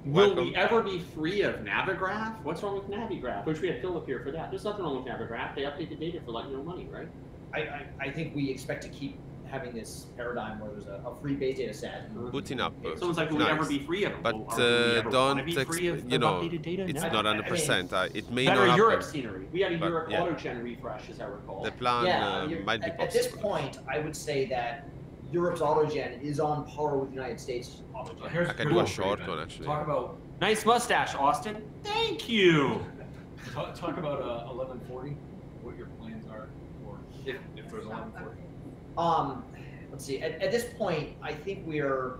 Will we ever be free of Navigraph? What's wrong with Navigraph? Wish we had Philip here for that. There's nothing wrong with Navigraph. They update the data for like no money, right? I think we expect to keep having this paradigm where there's a free base data set. Booting up. Someone's like, will we ever be free of them? But don't, you know, it's not 100%. It may not happen. Europe scenery. We had a Europe autogen refresh, as I recall. The plan might be possible. At this point, I would say that Europe's autogen is on par with the United States autogen. I can do a short one, actually. Talk about... Nice mustache, Austin. Thank you. Talk about 1140, what your plans are, or if there's 1140. Let's see. At this point, I think we're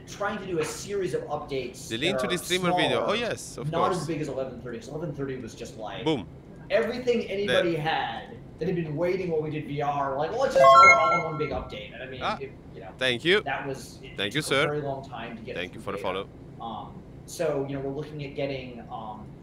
trying to do a series of updates. The link to the streamer video. Oh yes, of not course. Not as big as 1130. Because 1130 was just like boom. Everything anybody had that had been waiting while we did VR. Like, well, let's just throw it all in one big update. And I mean, you know. Thank you. That was. Thank you, sir. A very long time to get. Thank you for the follow. So you know, we're looking at getting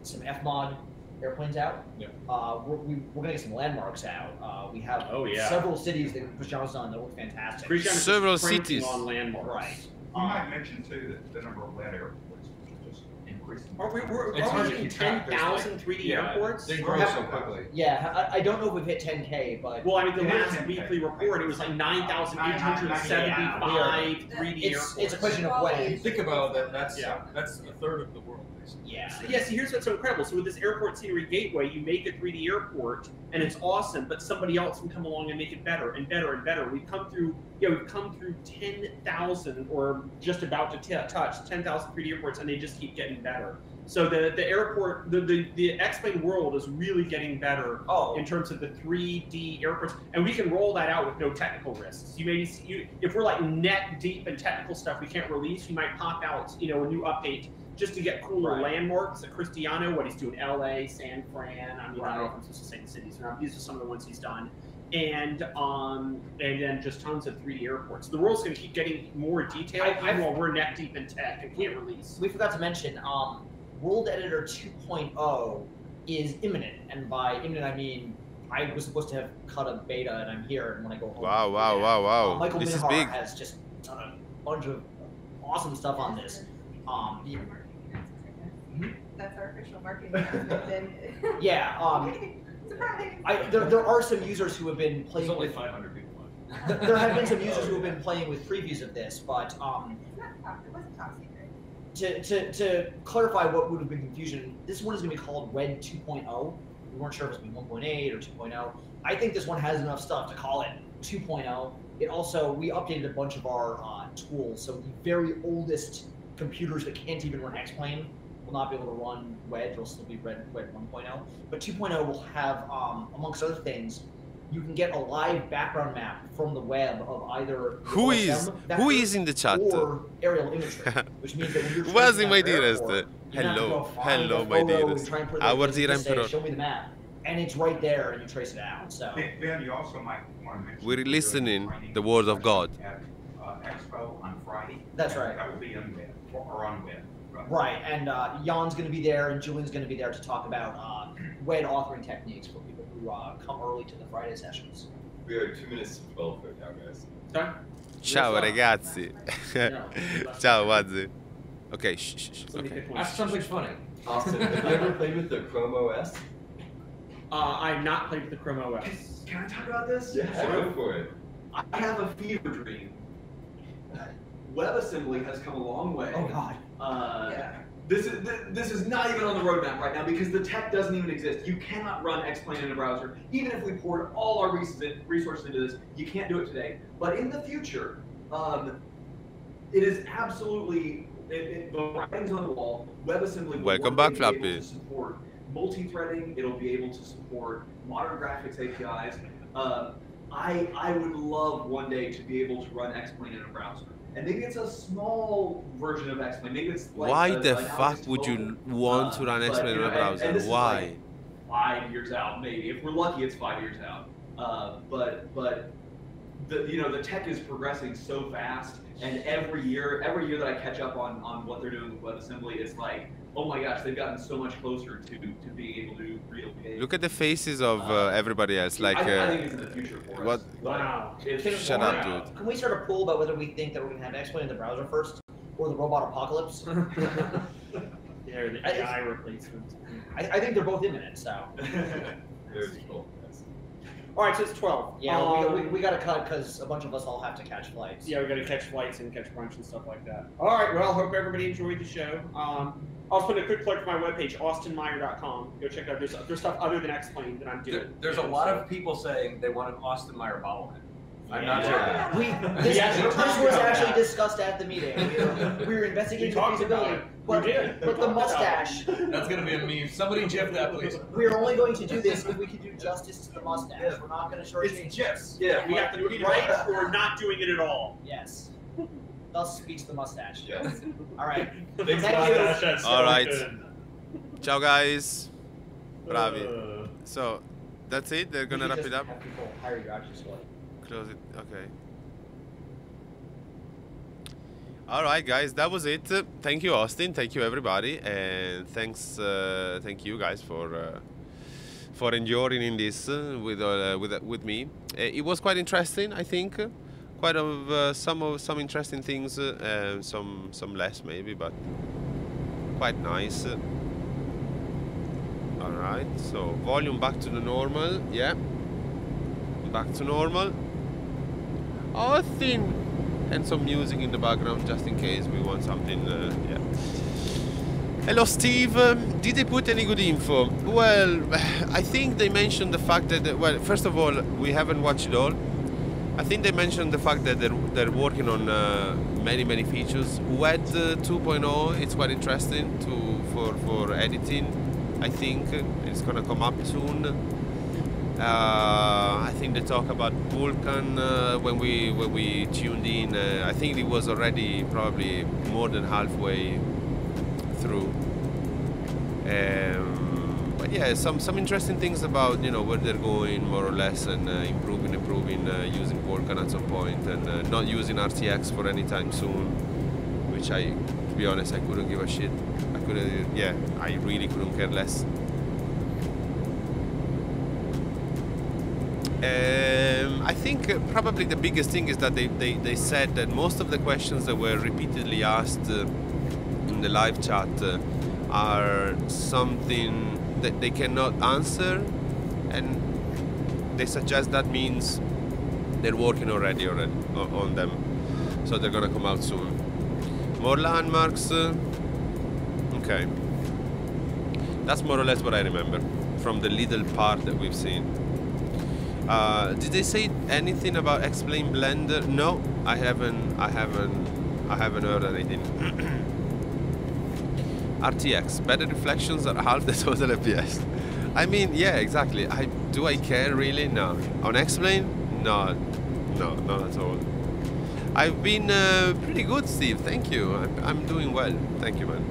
some Fmod airplanes out. Yeah. We're gonna get some landmarks out. We have several cities that Christiano's on that look fantastic. Several cities on landmarks. Right. You might mention too that the number of land airports is just increasing. We're hitting 10,000 3D airports. They grow so quickly. Yeah, I don't know if we've hit 10K, but well, I mean, the last weekly report it was like 9,875 3D airports. It's a question of when. Think about that. That's a third of the world. Yeah. Yeah, see, here's what's so incredible. So with this airport scenery gateway, you make a 3D airport, and it's awesome, but somebody else can come along and make it better and better and better. We've come through 10,000, or just about to touch 10,000 3D airports, and they just keep getting better. So the airport, the X-Plane world is really getting better in terms of the 3D airports, and we can roll that out with no technical risks. If we're like net deep in technical stuff we can't release, we might pop out a new update just to get cooler landmarks. Cristiano, what he's doing, LA, San Fran. I mean, I don't know if I'm supposed to say the cities or not. These are some of the ones he's done, and then just tons of 3D airports. The world's going to keep getting more detailed while we're neck deep in tech and can't release. We forgot to mention, World Editor 2.0 is imminent, and by imminent I mean I was supposed to have cut a beta, and I'm here, and when I go home. Wow! Michael This is Minhar big. has just done a bunch of awesome stuff on this. That's our official marketing announcement. Yeah. There are some users who have been playing. There's only with, 500 people There have been some users who have been playing with previews of this, but It's not top, it wasn't top secret. to clarify what would have been confusion, this one is going to be called WED 2.0. We weren't sure if it was going to be 1.8 or 2.0. I think this one has enough stuff to call it 2.0. It also, we updated a bunch of our tools, so the very oldest computers that can't even run X-Plane will not be able to run WED. It'll still be WED 1.0. But 2.0 will have, amongst other things, you can get a live background map from the web of either Who is in the chat? Or aerial imagery, which means that when you're Was tracing my out your dearest? airport, you have to go find Hello, the my photo and dearest. try and put it Our in dear and say, emperor. show me the map, and it's right there, and you trace it out. So Ben, you also might want to mention We're listening training the word of God. at Expo on Friday. That's right. That will be on web or on web. right, and Jan's going to be there, and Julian's going to be there to talk about WED authoring techniques for people who come early to the Friday sessions. We are 2 minutes to 12 right now, guys. Okay. Ciao ragazzi. Ciao Wazzy. Okay, shh. Okay. Ask something funny. Austin, have you ever played with the Chrome OS? I've not played with the Chrome OS. Can I talk about this? Yeah, go for it. I have a fever dream. WebAssembly has come a long way. Oh God. Yeah. This is not even on the roadmap right now because the tech doesn't even exist. You cannot run X-Plane in a browser. Even if we poured all our resources into this, you can't do it today. But in the future, it is absolutely the writing's on the wall. WebAssembly will Welcome one back, day be able Flappy. to support multi-threading. It'll be able to support modern graphics APIs. I would love one day to be able to run X-Plane in a browser. And maybe it's a small version of X-Plane. Maybe it's like Why the an fuck Alex would you Mobile. want to run But, X-Plane in a and browser? this is Why? like 5 years out, maybe. If we're lucky, it's 5 years out. But the tech is progressing so fast, and every year that I catch up on what they're doing with WebAssembly, it's like, oh my gosh, they've gotten so much closer to being able to do real games. Look at the faces of everybody else. Like, I think it's in the future for what? us. Wow. Shut up, dude. Can we start a poll about whether we think that we're going to have X-Plane in the browser first, or the robot apocalypse? Yeah, the AI replacement. I think they're both imminent. So. There's 12 guys. All right, so it's 12. Yeah, we got to cut because a bunch of us all have to catch flights. Yeah, we got to catch flights and catch brunch and stuff like that. All right, well, hope everybody enjoyed the show. I'll put a quick plug for my webpage, austinmeyer.com. Go check out. There's stuff other than X-Plane that I'm doing. There's a lot of people saying they want an Austin Meyer bobblehead. I'm not Yeah. joking. This Yeah. was actually discussed at the meeting. We were investigating the talked about feasibility, it. but the mustache. That's gonna be a meme. Somebody gif that, please. We're only going to do this if we can do justice to the mustache. We're not going to shortchange. It's GIFs. Yeah. We have to do it right or not doing it at all. Yes. Thus speaks the mustache. Yes. All right. Thanks, Thank you. All right. Ciao guys. Bravi. So, that's it. They're gonna We wrap should it just up. have people hire your actors for it. Close it. Okay. All right, guys. That was it. Thank you, Austin. Thank you, everybody, and thank you guys for enduring in this with me. It was quite interesting, I think. Quite some interesting things, some less maybe, but quite nice. All right. So volume back to the normal. Yeah. Back to normal. Austin. And some music in the background just in case we want something. Yeah. Hello, Steve. Did they put any good info? Well, I think they mentioned the fact that, well, first of all, we haven't watched it all. I think they mentioned the fact that they're working on many features. WED 2.0, it's quite interesting for editing. I think it's gonna come up soon. I think they talk about Vulkan when we tuned in. I think it was already probably more than halfway through. But yeah, some interesting things about where they're going more or less, and improving using Vulkan at some point, and not using RTX for any time soon. Which to be honest, I couldn't give a shit. I really couldn't care less. I think probably the biggest thing is that they said that most of the questions that were repeatedly asked in the live chat are something that they cannot answer, and they suggest that means They're working already on them, so they're gonna come out soon. More landmarks. Okay, that's more or less what I remember from the little part that we've seen. Did they say anything about Explain Blender? No, I haven't heard anything. RTX, better reflections at half the total FPS. I mean, yeah, exactly. Do I care really? No. On Explain? No, not at all. I've been pretty good, Steve. Thank you. I'm doing well. Thank you, man.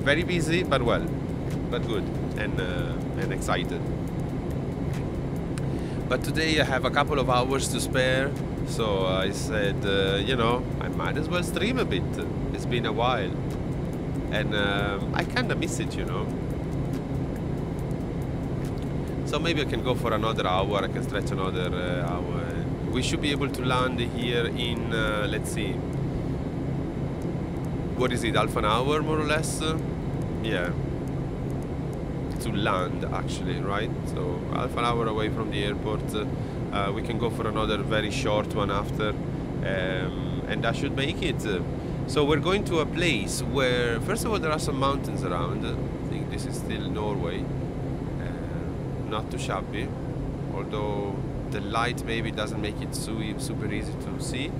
Very busy, but well, but good and excited. But today I have a couple of hours to spare, so I said, you know, I might as well stream a bit. It's been a while, and I kind of miss it, you know. So maybe I can go for another hour. I can stretch another hour. We should be able to land here in, let's see, what is it, half an hour more or less? Yeah. To land actually, right? So half an hour away from the airport. We can go for another very short one after, and that should make it. So we're going to a place where, first of all, there are some mountains around. I think this is still Norway. Not too shabby, although the light maybe doesn't make it super easy to see.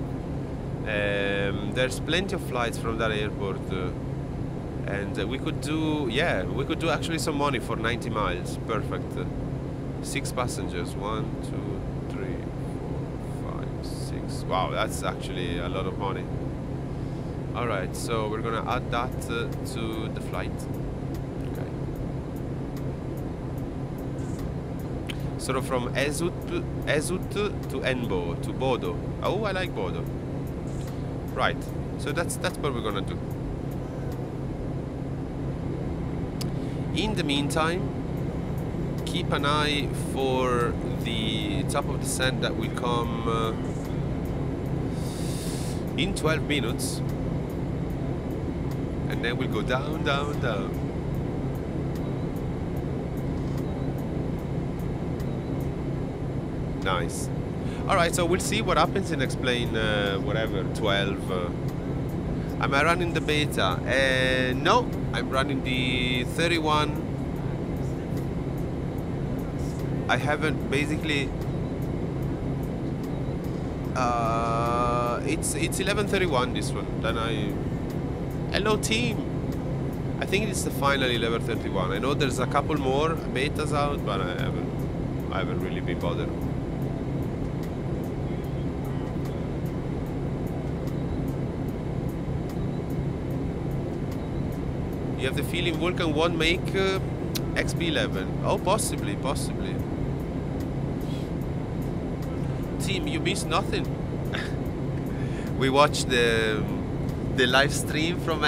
There's plenty of flights from that airport. And we could do, yeah, we could do actually some money for 90 miles. Perfect. 6 passengers. 1, 2, 3, 4, 5, 6. Wow, that's actually a lot of money. Alright, so we're gonna add that to the flight. Okay. Sort of from Esut to Enbo to Bodo. Oh, I like Bodo. Right, so that's what we're gonna do. In the meantime, keep an eye for the top of descent that will come in 12 minutes, and then we'll go down, down, down. Nice. Alright, so we'll see what happens in Explain whatever, 12. Am I running the beta? No, I'm running the 31. I haven't basically. It's 11:31 this one. Then hello team. I think it's the final 11:31. I know there's a couple more betas out, but I haven't really been bothered. You have the feeling Vulcan won't make XP11? Oh, possibly. Team, you missed nothing. We watched the live stream from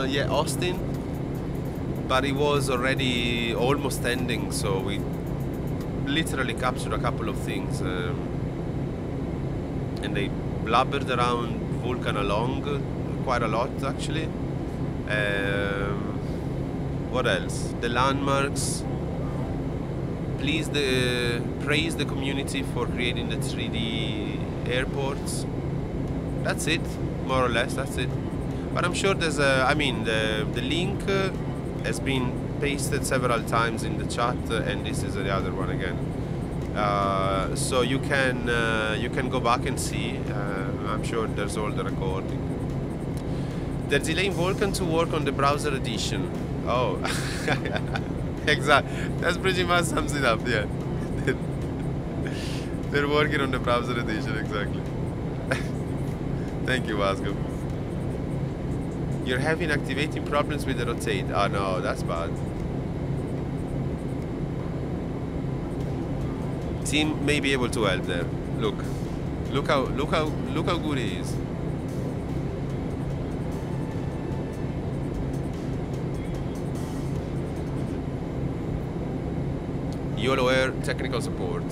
yeah, Austin, but it was already almost ending, so we literally captured a couple of things, and they blubbered around Vulcan along quite a lot actually. What else? The landmarks. Praise the community for creating the 3D airports. That's it, more or less. That's it. But I'm sure there's a. I mean, the link has been pasted several times in the chat, and this is the other one again. So you can go back and see. I'm sure there's all the recording. They're delaying Vulkan to work on the browser edition. Oh, exactly. That's pretty much sums it up, yeah. They're working on the browser edition, exactly. Thank you, Vasco. You're having activating problems with the rotate. Oh no, that's bad. Team may be able to help there. Look how good he is. YOLO Air technical support.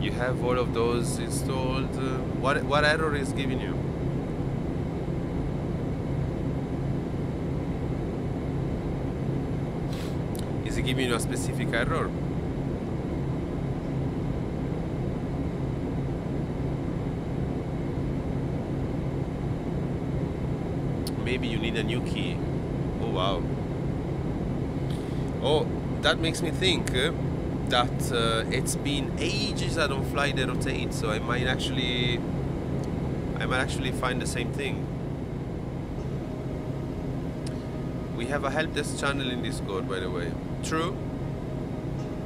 You have all of those installed. What error is giving you? Is it giving you a specific error? Maybe you need a new key. Oh wow. Oh, that makes me think that it's been ages I don't fly the rotate, so I might actually find the same thing. We have a help desk channel in Discord, by the way. True.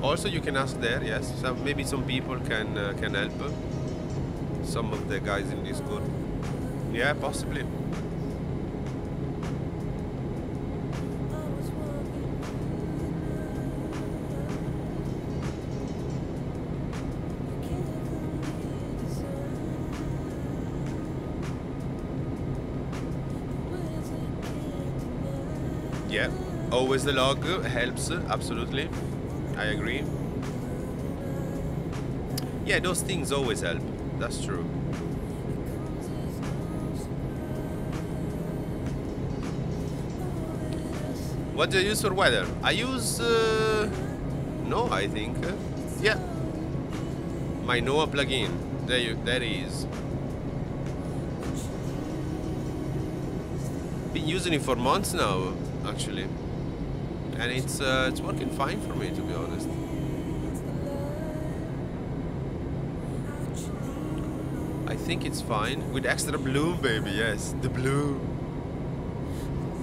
Also, you can ask there. Yes, so maybe some people can help. Some of the guys in Discord. Yeah, possibly. Yeah, always the log helps, absolutely. I agree. Yeah, those things always help. That's true. What do you use for weather? I use no, I think. Yeah. My NOAA plugin. There is. Been using it for months now, actually, and it's working fine for me, to be honest. I think it's fine with extra bloom, baby. Yes, the bloom.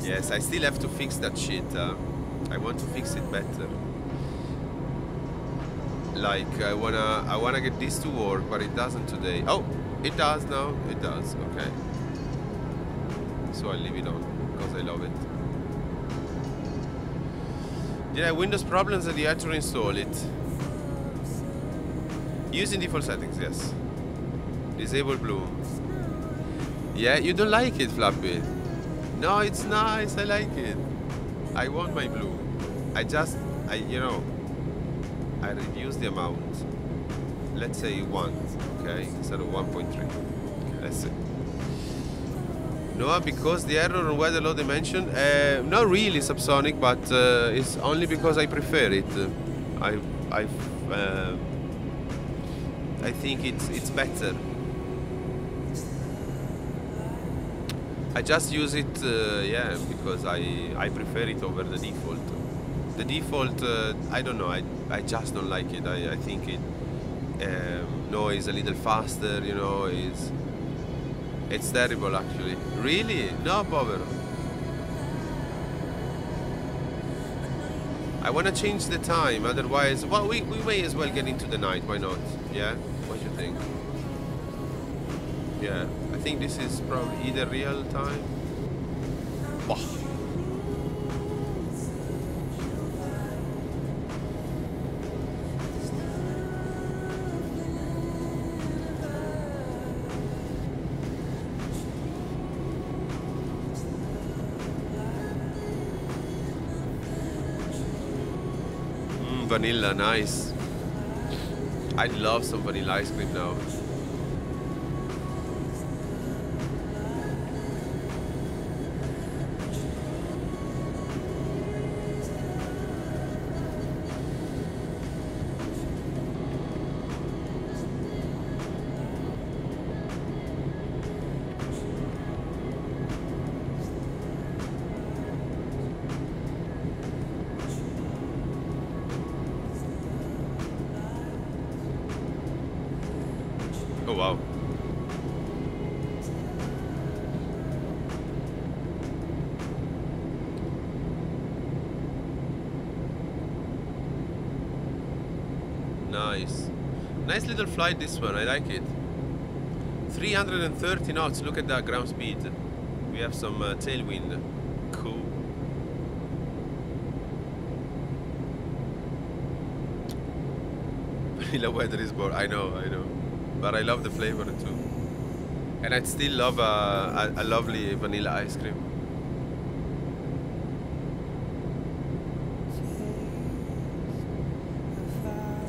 Yes, I still have to fix that shit. I want to fix it better. Like I wanna get this to work, but it doesn't today. Oh, it does now. It does. Okay. So I leave it on because I love it. Did I have Windows problems and you had to reinstall it? Using default settings, yes. Disable bloom. Yeah, you don't like it, Flappy. No, it's nice. I like it. I want my bloom. You know, I reduce the amount. Let's say 1, okay, instead of 1.3. Okay, let's see. No, because the error on weather low dimension, not really subsonic, but it's only because I prefer it. I think it's better. I just use it, yeah, because I prefer it over the default. The default, I don't know, I just don't like it. I think it noise a little faster, you know, it's terrible actually. Really? No bother. I want to change the time, otherwise, well, we may as well get into the night, why not? Yeah? What do you think? Yeah, I think this is probably either real time. Oh. Vanilla, nice. I'd love some vanilla ice cream now. Oh wow. Nice. Nice little flight this one, I like it. 330 knots, look at that ground speed. We have some tailwind. Cool. Vanilla weather is boring. I know. But I love the flavor too. And I'd still love a lovely vanilla ice cream.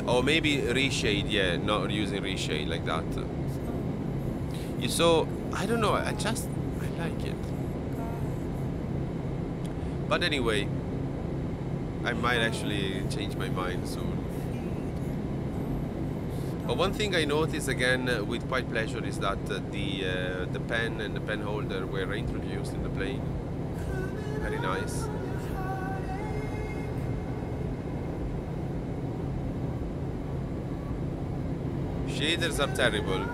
Or maybe reshade, yeah, not using reshade like that. You saw, I don't know, I like it. But anyway, I might actually change my mind soon. But one thing I noticed again with quite pleasure is that the pen and the pen holder were introduced in the plane. Very nice. Shaders are terrible.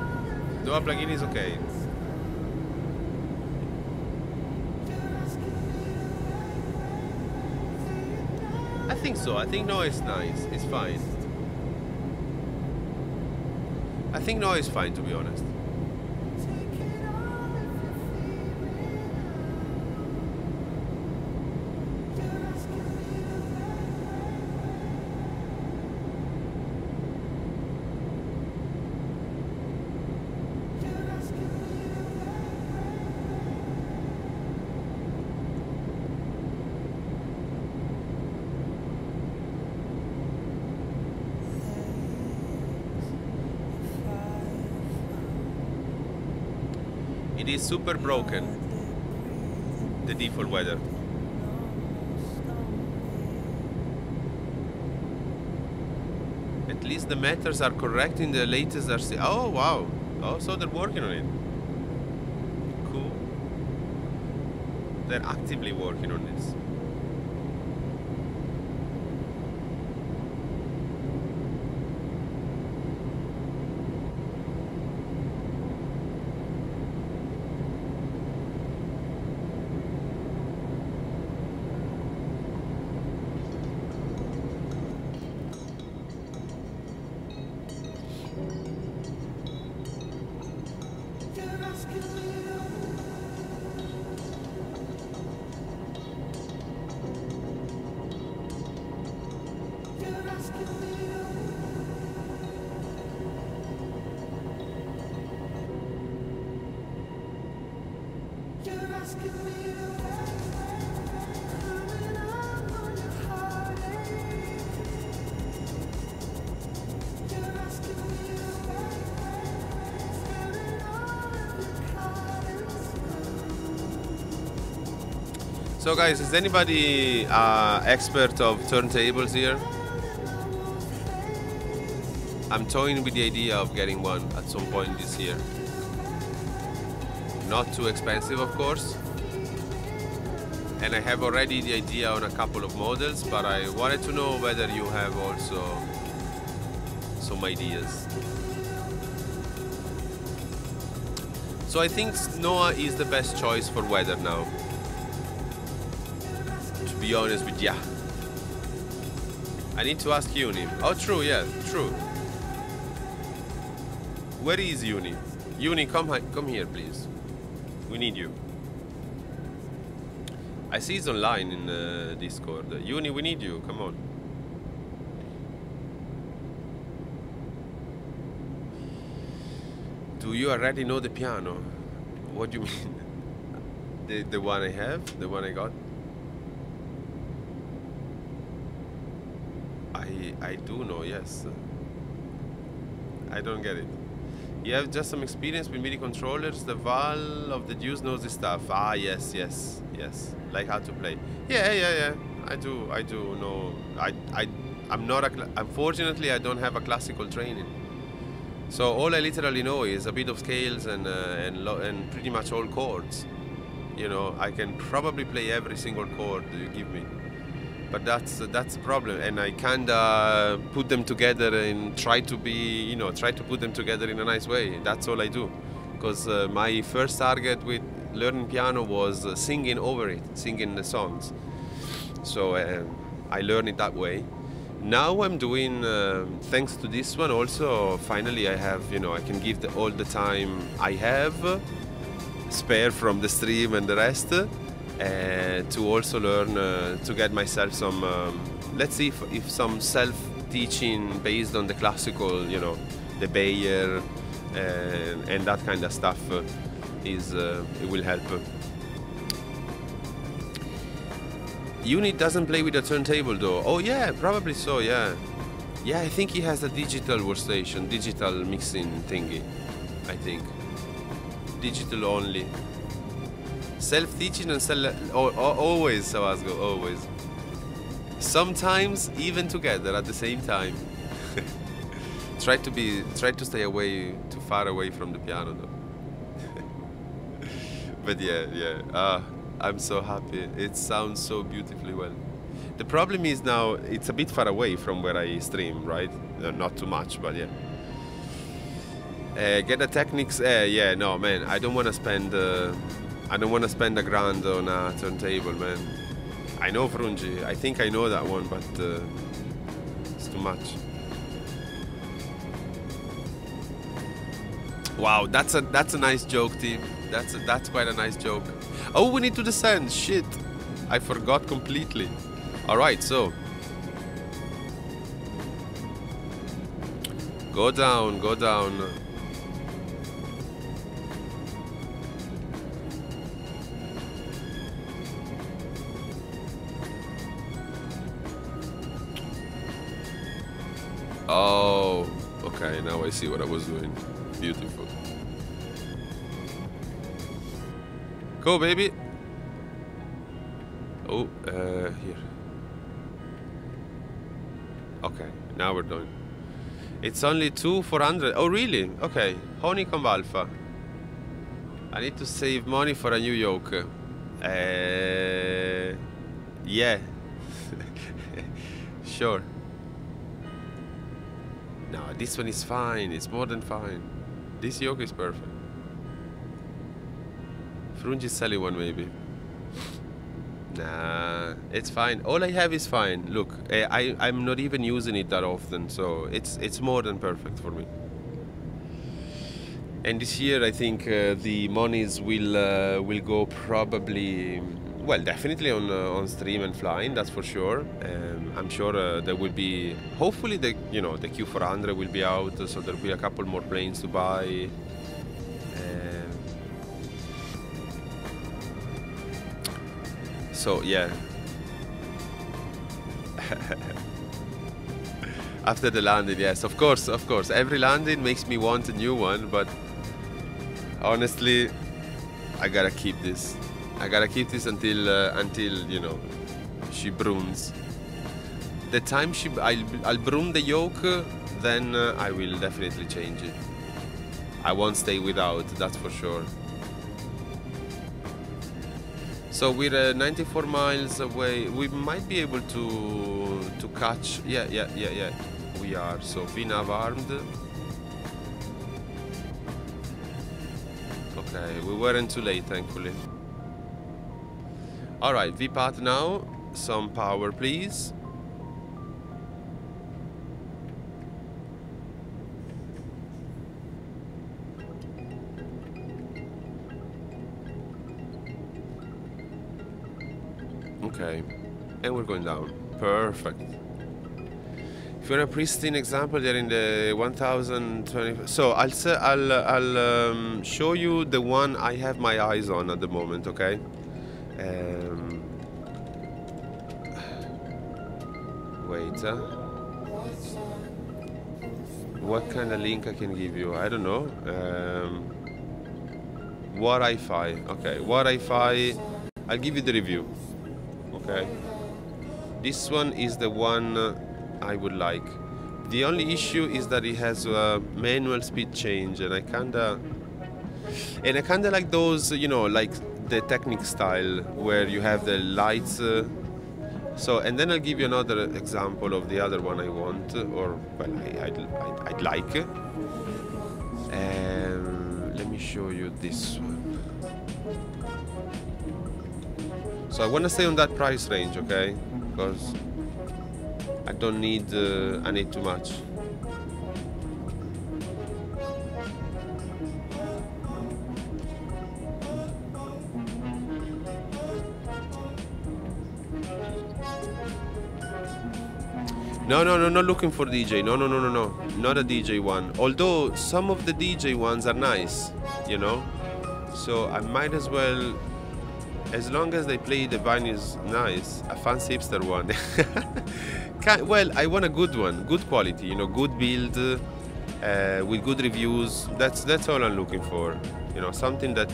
Dua plugin is okay. I think so. I think no is nice. It's fine. I think no is fine, to be honest. It is super broken, the default weather. At least the meters are correct in the latest RC. Oh wow! Oh, so they're working on it. Cool. They're actively working on this. So guys, is anybody expert of turntables here? I'm toying with the idea of getting one at some point this year. Not too expensive, of course. And I have already the idea on a couple of models, but I wanted to know whether you have also some ideas. So I think Noah is the best choice for weather now. To be honest with ya. I need to ask Uni. Oh, true, yeah, true. Where is Uni? Uni, come here, please. We need you. I see he's online in Discord. Uni, we need you. Come on. Do you already know the piano? What do you mean? The one I have? The one I got? I do know, yes. I don't get it. You have just some experience with MIDI controllers. The Val of the Deuce knows this stuff. Ah, yes. Like how to play. Yeah. I do know. I'm not unfortunately, I don't have a classical training. So all I literally know is a bit of scales and pretty much all chords. You know, I can probably play every single chord you give me. But that's the problem, and I kinda put them together and try to put them together in a nice way. That's all I do, because my first target with learning piano was singing over it, singing the songs. So I learned it that way. Now I'm doing, thanks to this one also, finally I have, I can give all the time I have spare from the stream and the rest. To also learn to get myself some let's see if some self-teaching based on the classical, the Bayer and that kind of stuff it will help. Unit doesn't play with a turntable though. Oh yeah, probably so. Yeah, I think he has a digital workstation, digital mixing thingy. I think digital only. Self-teaching and always, Savasgo, always. Sometimes even together at the same time. Try to stay too far away from the piano though. But yeah, I'm so happy. It sounds so beautifully well. The problem is now it's a bit far away from where I stream, right? Not too much, but yeah. Get the Technics. Yeah, no, man. I don't want to spend. I don't want to spend $1,000 on a turntable, man. I know Frungi. I think I know that one, but it's too much. Wow, that's a nice joke, team. That's quite a nice joke. Oh, we need to descend. Shit, I forgot completely. All right, so go down, go down. Oh, okay, now I see what I was doing. Beautiful. Go, baby. Oh, here. Okay, now we're done. It's only 2,400. Oh, really? Okay. Honeycomb Alpha. I need to save money for a new yoke. Yeah. Sure. No, this one is fine. It's more than fine. This yoke is perfect. Frungi Sally one maybe. Nah, it's fine. All I have is fine. Look, I'm not even using it that often, so it's more than perfect for me. And this year, I think the monies will go probably, well, definitely on stream and flying. That's for sure. I'm sure there will be. Hopefully, the Q400 will be out, so there'll be a couple more planes to buy. So yeah. After the landing, yes, of course. Every landing makes me want a new one, but honestly, I gotta keep this. I gotta keep this until you know, she brooms. The time I'll broom the yoke, then I will definitely change it. I won't stay without, that's for sure. So we're 94 miles away. We might be able to catch. Yeah. We are. So VNAV armed. Okay, we weren't too late, thankfully. All right, VPAT now. Some power, please. Okay, and we're going down. Perfect. If you're a pristine example, they're in the 1020. So I'll show you the one I have my eyes on at the moment. Okay. Wait. What kind of link I can give you? I don't know. Wi-Fi. Okay, Wi-Fi. I'll give you the review. Okay, this one is the one I would like. The only issue is that it has a manual speed change, and I kinda like those, you know, like the Technic style where you have the lights. So, and then I'll give you another example of the other one I want, or well, I'd like. Let me show you this one. So I want to stay on that price range, okay? Because I don't need, I need too much. No, not looking for DJ. No, not a DJ one. Although some of the DJ ones are nice, you know? So I might as well, as long as they play the vinyls nice, a fancy hipster one. Well, I want a good one, good quality, you know, good build, with good reviews. That's all I'm looking for. You know, something that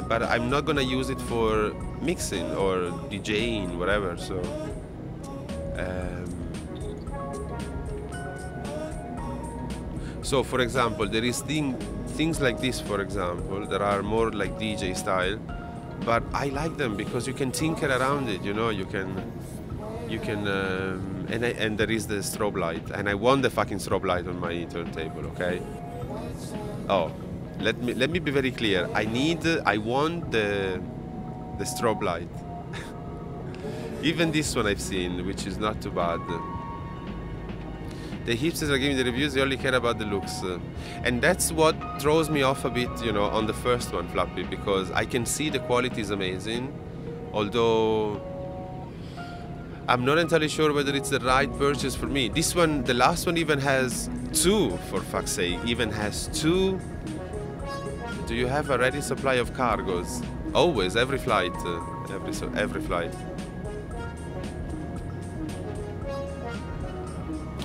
but I'm not gonna use it for mixing or DJing, whatever. So for example, there is things like this, for example, that are more like DJ style, but I like them because you can tinker around it, you know, you can and there is the strobe light, and I want the fucking strobe light on my turntable, okay? Oh, let me be very clear. I want the strobe light. Even this one I've seen, which is not too bad. The hipsters are giving the reviews, they only care about the looks. And that's what throws me off a bit, you know, on the first one, Flappy, because I can see the quality is amazing, although I'm not entirely sure whether it's the right purchase for me. This one, the last one even has two, for fuck's sake, even has two. Do you have a ready supply of cargos? Always, every flight, every flight.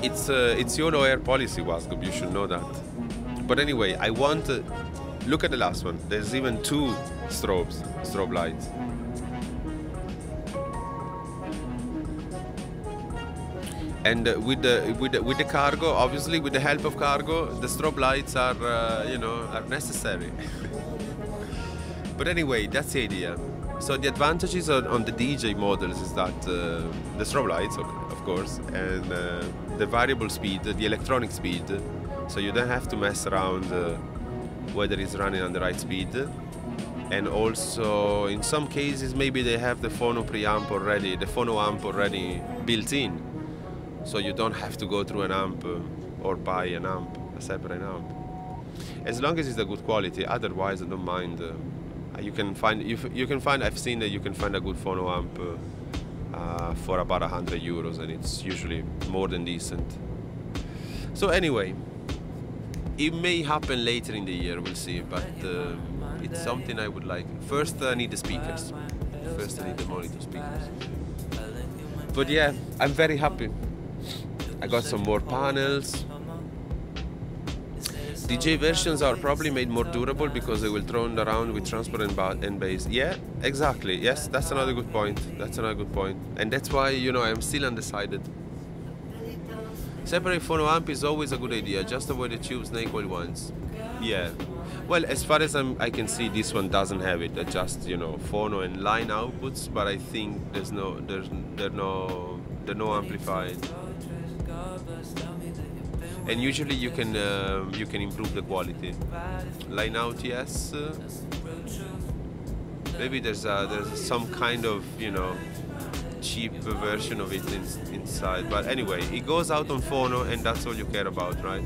It's Yolo air policy, Wasgub, you should know that. But anyway, I want look at the last one. There's even two strobe lights. And with the cargo, obviously, with the help of cargo, the strobe lights are you know, are necessary. But anyway, that's the idea. So the advantages on the DJ models is that the strobe lights, of course, and the variable speed, the electronic speed, so you don't have to mess around whether it's running on the right speed. And also, in some cases, maybe they have the phono preamp already, the phono amp already built in, so you don't have to go through an amp or buy an amp, a separate amp. As long as it's a good quality, otherwise I don't mind. You can find. I've seen that you can find a good phono amp for about €100, and it's usually more than decent. So anyway, it may happen later in the year. We'll see, but it's something I would like. First, I need the speakers. First, I need the monitor speakers. But yeah, I'm very happy. I got some more panels. DJ versions are probably made more durable because they will thrown around with transparent end base. Yeah, exactly. Yes, that's another good point. That's another good point. And that's why, you know, I'm still undecided. Separate phono amp is always a good idea. Just avoid the tube snake oil ones. Yeah. Well, as far as I can see, this one doesn't have it. They're just, you know, phono and line outputs. But I think they're no amplified. And usually you can improve the quality. Line out, yes. Maybe there's some kind of, you know, cheap version of it inside. But anyway, it goes out on phono, and that's all you care about, right?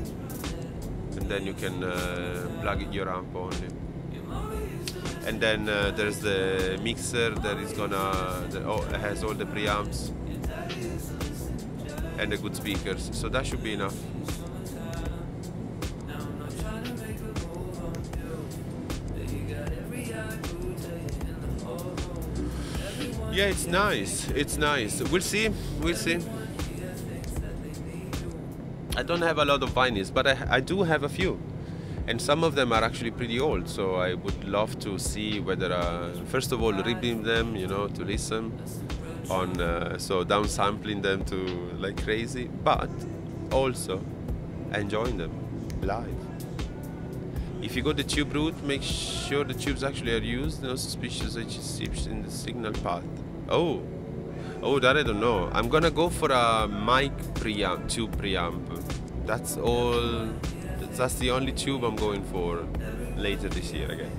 And then you can plug in your amp only. And then there's the mixer that is has all the preamps and the good speakers, so that should be enough. Yeah, it's nice. It's nice. We'll see. We'll see. I don't have a lot of vinyls, but I do have a few, and some of them are actually pretty old. So I would love to see whether, first of all, ripping them, you know, to listen on, so downsampling them to like crazy, but also enjoying them live. If you got the tube route, make sure the tubes actually are used. No suspicious chips in the signal path. Oh, that I don't know. I'm gonna go for a mic preamp, tube preamp. That's all. That's the only tube I'm going for later this year again.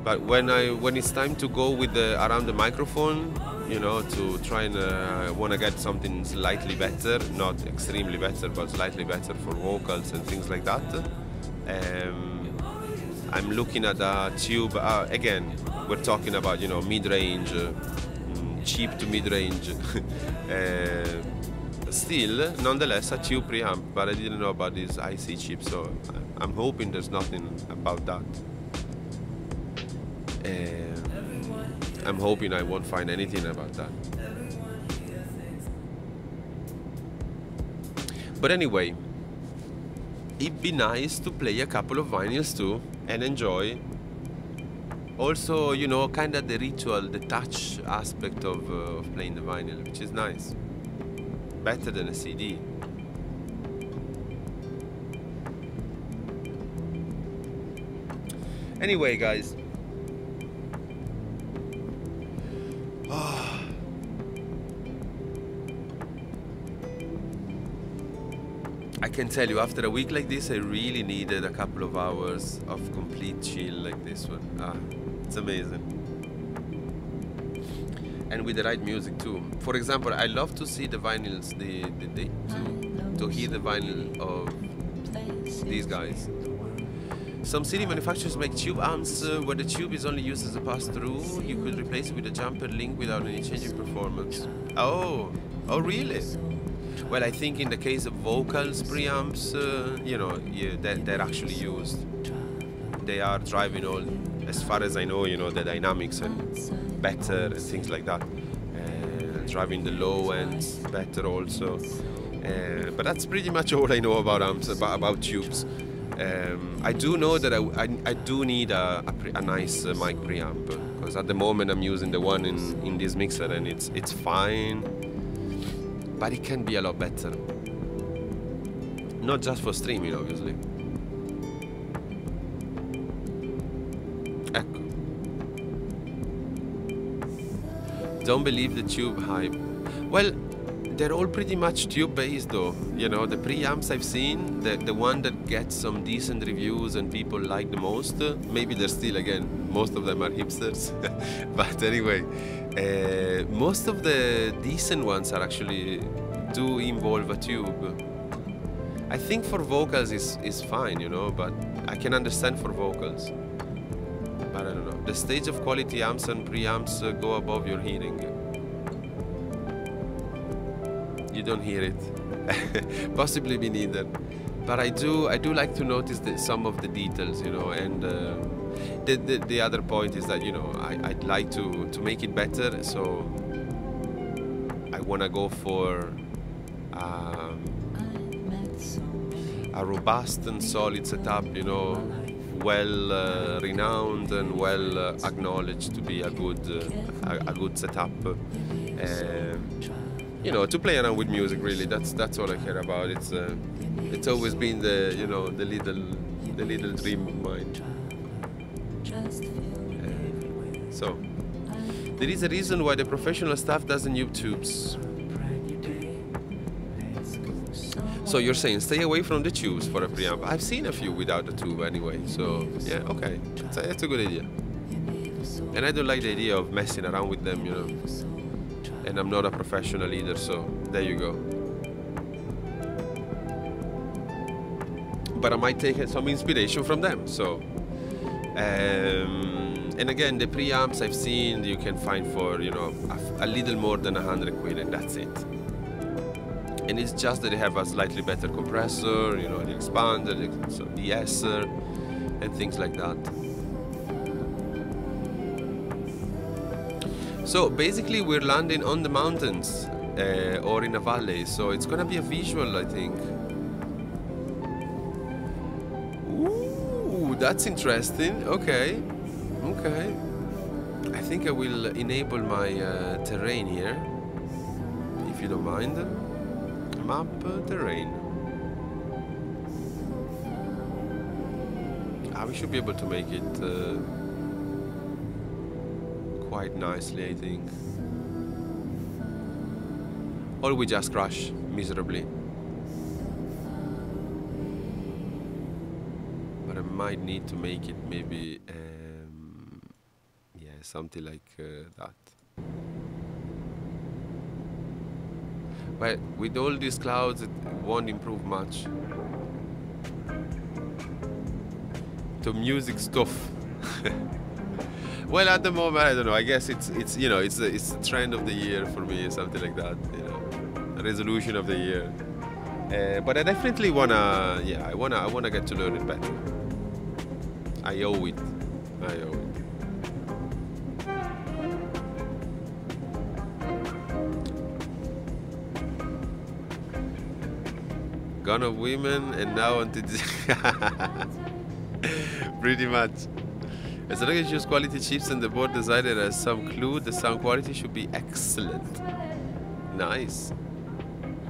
But when it's time to go with around the microphone, you know, to try and want to get something slightly better, not extremely better, but slightly better for vocals and things like that. I'm looking at a tube. Again, we're talking about, you know, mid-range, cheap to mid-range. Still, nonetheless, a tube preamp. But I didn't know about this IC chip, so I'm hoping there's nothing about that. I'm hoping I won't find anything about that. But anyway, it'd be nice to play a couple of vinyls too and enjoy Also, you know, kind of the ritual, the touch aspect of playing the vinyl, which is nice. Better than a CD. Anyway, guys. I can tell you, after a week like this, I really needed a couple of hours of complete chill like this one. It's amazing. And with the right music too. For example, I love to see the vinyls, to hear the vinyl of these guys. Some CD manufacturers make tube amps where the tube is only used as a pass-through. You could replace it with a jumper link without any change in performance. Oh really? Well, I think in the case of vocals preamps, you know, yeah, they're actually used. They are driving all, as far as I know, you know, the dynamics and better and things like that. Driving the low ends better also. But that's pretty much all I know about amps, about tubes. I do know that I do need a nice mic preamp, because at the moment I'm using the one in this mixer and it's fine. But it can be a lot better. Not just for streaming, obviously. Ecco. Don't believe the tube hype. Well, they're all pretty much tube based though. You know, the preamps I've seen, the one that gets some decent reviews and people like the most, maybe they're still, again, most of them are hipsters. But anyway, most of the decent ones are actually do involve a tube. I think for vocals is fine, you know, but I can understand for vocals. But I don't know. The stage of quality amps and preamps go above your hearing. You don't hear it. Possibly me neither. But I do like to notice some of the details, you know, and the other point is that, you know, I'd like to make it better, so I want to go for a robust and solid setup, you know, well renowned and well acknowledged to be a good setup. You know, to play around with music, really. That's all I care about. It's always been the, you know, the little dream of mine. So there is a reason why the professional staff doesn't use tubes. So you're saying stay away from the tubes for a preamp. I've seen a few without the tube anyway. So yeah, okay, that's a good idea. And I don't like the idea of messing around with them, you know. And I'm not a professional either, so there you go. But I might take some inspiration from them. So, and again, the preamps I've seen you can find for, you know, a little more than 100 quid, and that's it. And it's just that they have a slightly better compressor, you know, the expander, the de-esser, and things like that. So basically we're landing on the mountains or in a valley, so it's gonna be a visual, I think. Ooh, that's interesting. Okay, okay. I think I will enable my terrain here, if you don't mind. Map terrain. We should be able to make it quite nicely, I think. Or we just crash miserably. But I might need to make it maybe, yeah, something like that. But with all these clouds, it won't improve much. The music stuff. Well, at the moment, I don't know. I guess it's you know, it's the trend of the year for me, something like that. You know, a resolution of the year. But I definitely wanna, yeah, I wanna get to learn it better. I owe it. I owe it. Gone of women and now on to pretty much. As long as you use quality chips and the board designer has some clue, the sound quality should be excellent. Nice.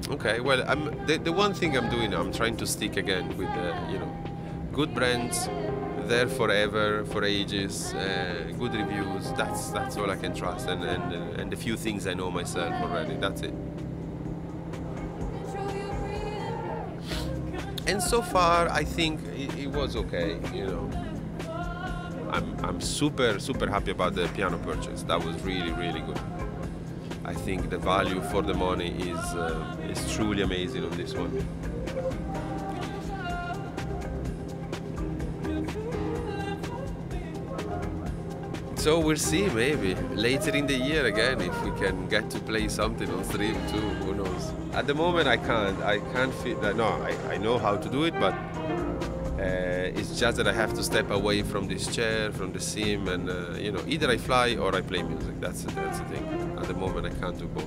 Okay, well, the one thing I'm doing, I'm trying to stick again with you know, good brands, there forever, for ages, good reviews. That's all I can trust, and the few things I know myself already. That's it. And so far, I think it was okay. You know, I'm super happy about the piano purchase. That was really good. I think the value for the money is truly amazing on this one. So we'll see, maybe later in the year again, if we can get to play something on stream too. Who knows? At the moment, I can't feel that. No, I know how to do it, but it's just that I have to step away from this chair, from the sim, and you know, either I fly or I play music. That's the thing. At the moment, I can't do both.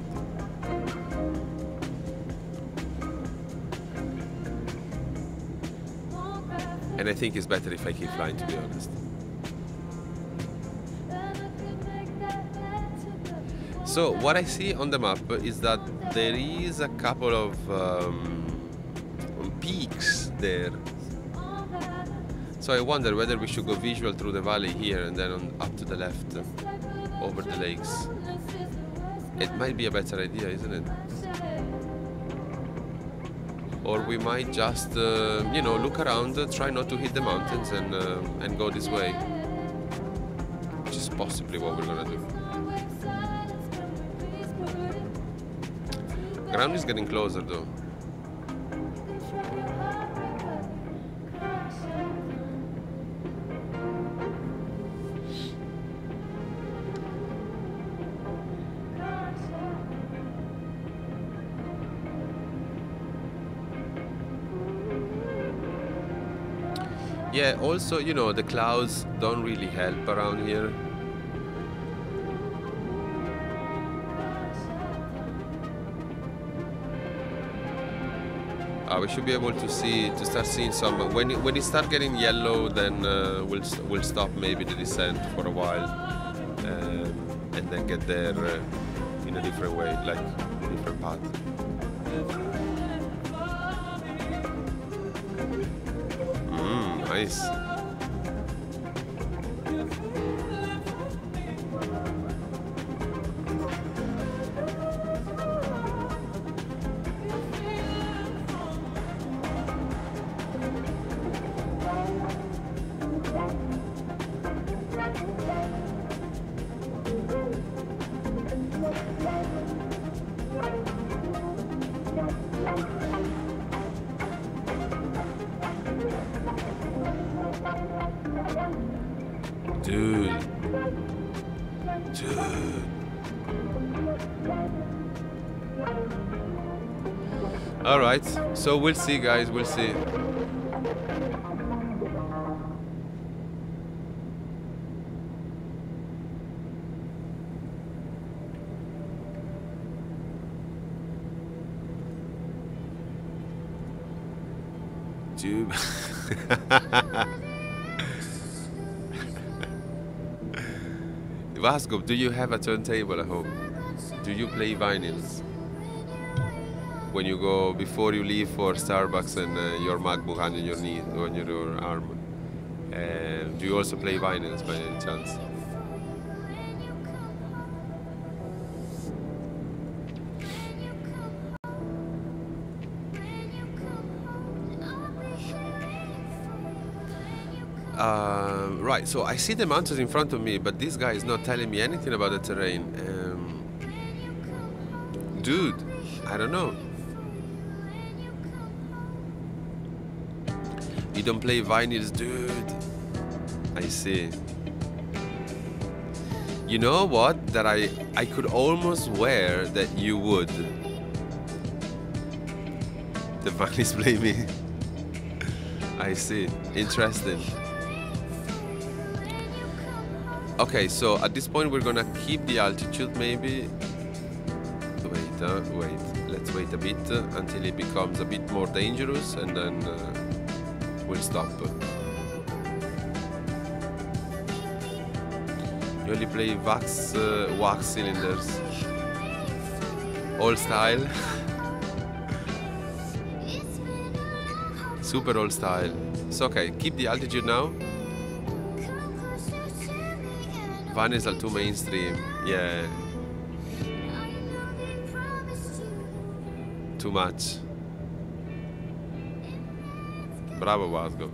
And I think it's better if I keep flying, to be honest. So what I see on the map is that there is a couple of peaks there. So I wonder whether we should go visual through the valley here and then up to the left, over the lakes. It might be a better idea, isn't it? Or we might just, you know, look around, try not to hit the mountains and go this way. Which is possibly what we're gonna do. Ground is getting closer though. Yeah, also, you know, the clouds don't really help around here. We should be able to start seeing some. When it starts getting yellow, then we'll stop maybe the descent for a while, and then get there in a different way, like a different path. Nice. Dude. All right, so we'll see, guys. We'll see. Dude. Vasco, do you have a turntable at home? Do you play vinyls? When you go, before you leave for Starbucks and your MacBook on your knee, on your arm, do you also play vinyls by any chance? Right, so I see the mountains in front of me, but this guy is not telling me anything about the terrain. Dude, I don't know. You don't play vinyls, dude. I see. You know what? That I could almost swear that you would. The vinyls play me. I see. Interesting. Okay, so at this point we're gonna keep the altitude maybe. Wait. Let's wait a bit until it becomes a bit more dangerous, and then we'll stop. You only play wax cylinders. Old style. Super old style. It's okay. Keep the altitude now. Vanessa too mainstream. Yeah. Too much. Bravo, Vasco.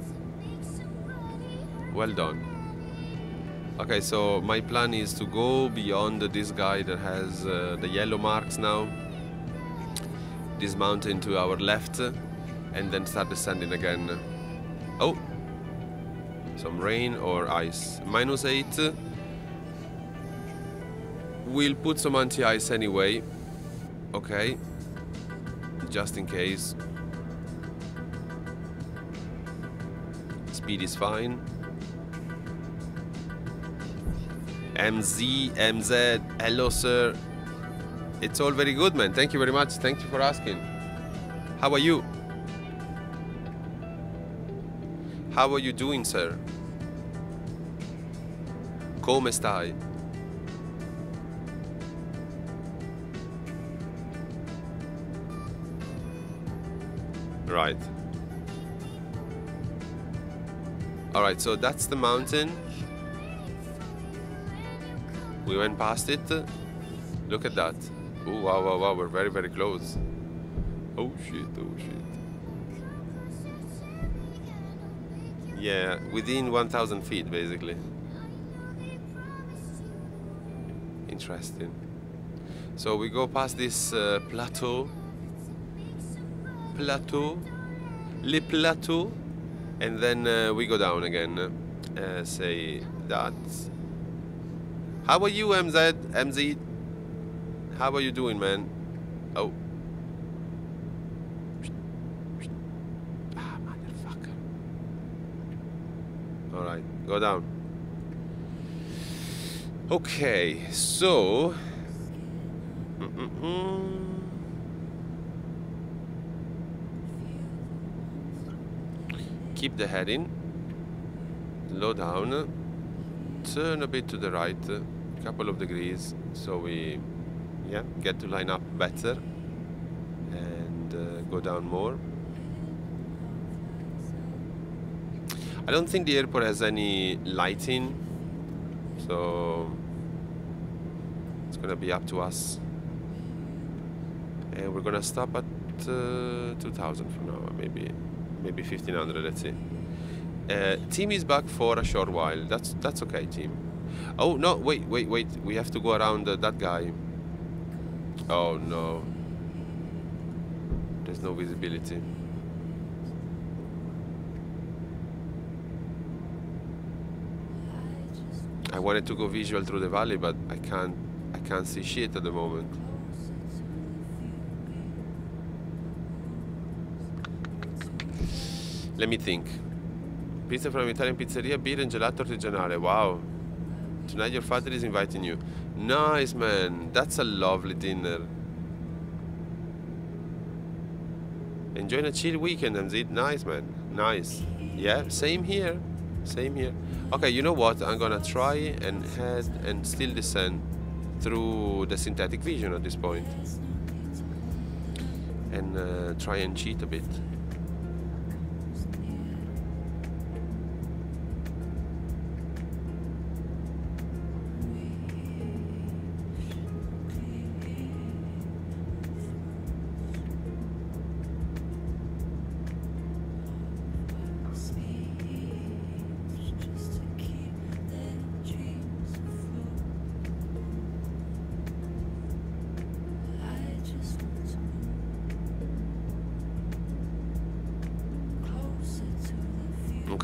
Well done. Okay, so my plan is to go beyond this guy that has the yellow marks now. This mountain to our left, and then start descending again. Oh! Some rain or ice. -8. We'll put some anti-ice anyway. Okay. Just in case. Speed is fine. MZ, hello sir. It's all very good, man. Thank you very much. Thank you for asking. How are you? How are you doing, sir? Come stai? Right. Alright, so that's the mountain. We went past it. Look at that. Oh, wow, wow, wow. We're very, very close. Oh, shit. Oh, shit. Yeah, within 1,000 feet, basically. Interesting. So we go past this plateau. Le plateau. And then we go down again. Say that. How are you, MZ? How are you doing, man? Oh. Ah, motherfucker. Alright, go down. Okay, so... Keep the heading. Low down. Turn a bit to the right. Couple of degrees, so we get to line up better and go down more. I don't think the airport has any lighting, so it's gonna be up to us, and we're gonna stop at 2,000 for now, maybe 1,500. Let's see. Team is back for a short while. That's okay, team. Oh, no, wait. We have to go around that guy. Oh, no. There's no visibility. I wanted to go visual through the valley, but I can't see shit at the moment. Let me think. Pizza from Italian pizzeria, beer and gelato artigianale. Wow. Tonight your father is inviting you. Nice, man. That's a lovely dinner. Enjoying a chill weekend, MZ. Nice, man. Nice. Yeah, same here. Same here. Okay, you know what? I'm gonna try and head and still descend through the synthetic vision at this point. And try and cheat a bit.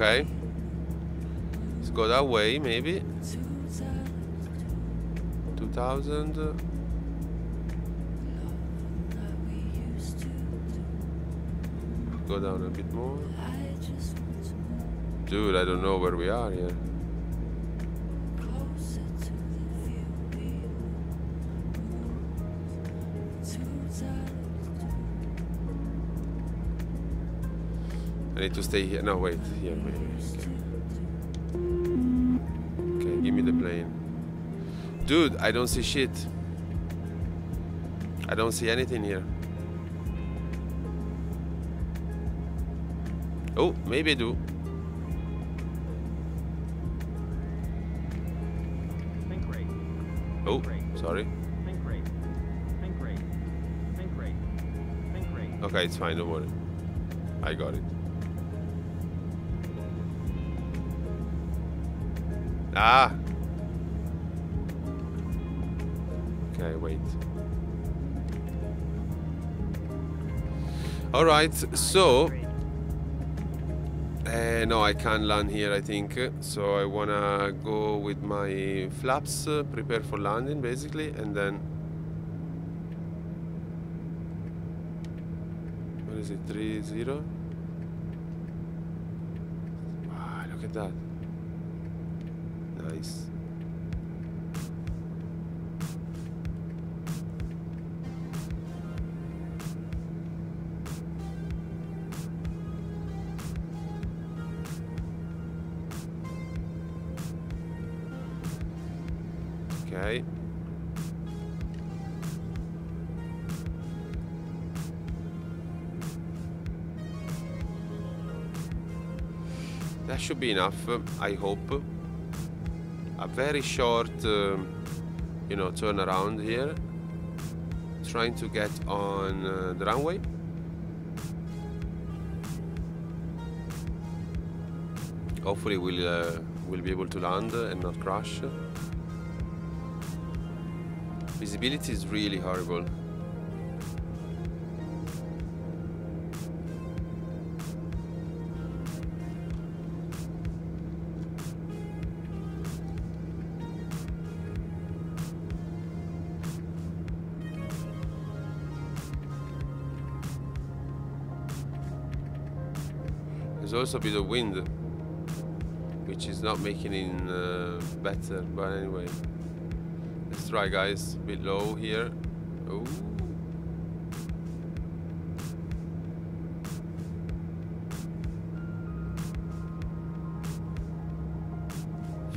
Okay. Let's go that way, maybe. 2,000. Go down a bit more. Dude, I don't know where we are here. I need to stay here. No, wait. Here, maybe. Okay. Okay, give me the plane. Dude, I don't see shit. I don't see anything here. Oh, maybe I do. Think rate. Oh, sorry. Think rate. Think rate. Think rate. Think rate. Okay, it's fine, don't worry. I got it. Ah! Okay, wait. Alright, so... no, I can't land here, I think. So I wanna go with my flaps, prepare for landing, basically, and then... What is it, 3-0? Wow, look at that. Nice. Okay. That should be enough, I hope. A very short, you know, turnaround here. Trying to get on the runway. Hopefully we'll be able to land and not crash. Visibility is really horrible. There's also a bit of wind, which is not making it better, but anyway. Let's try, guys. A bit low here. Ooh.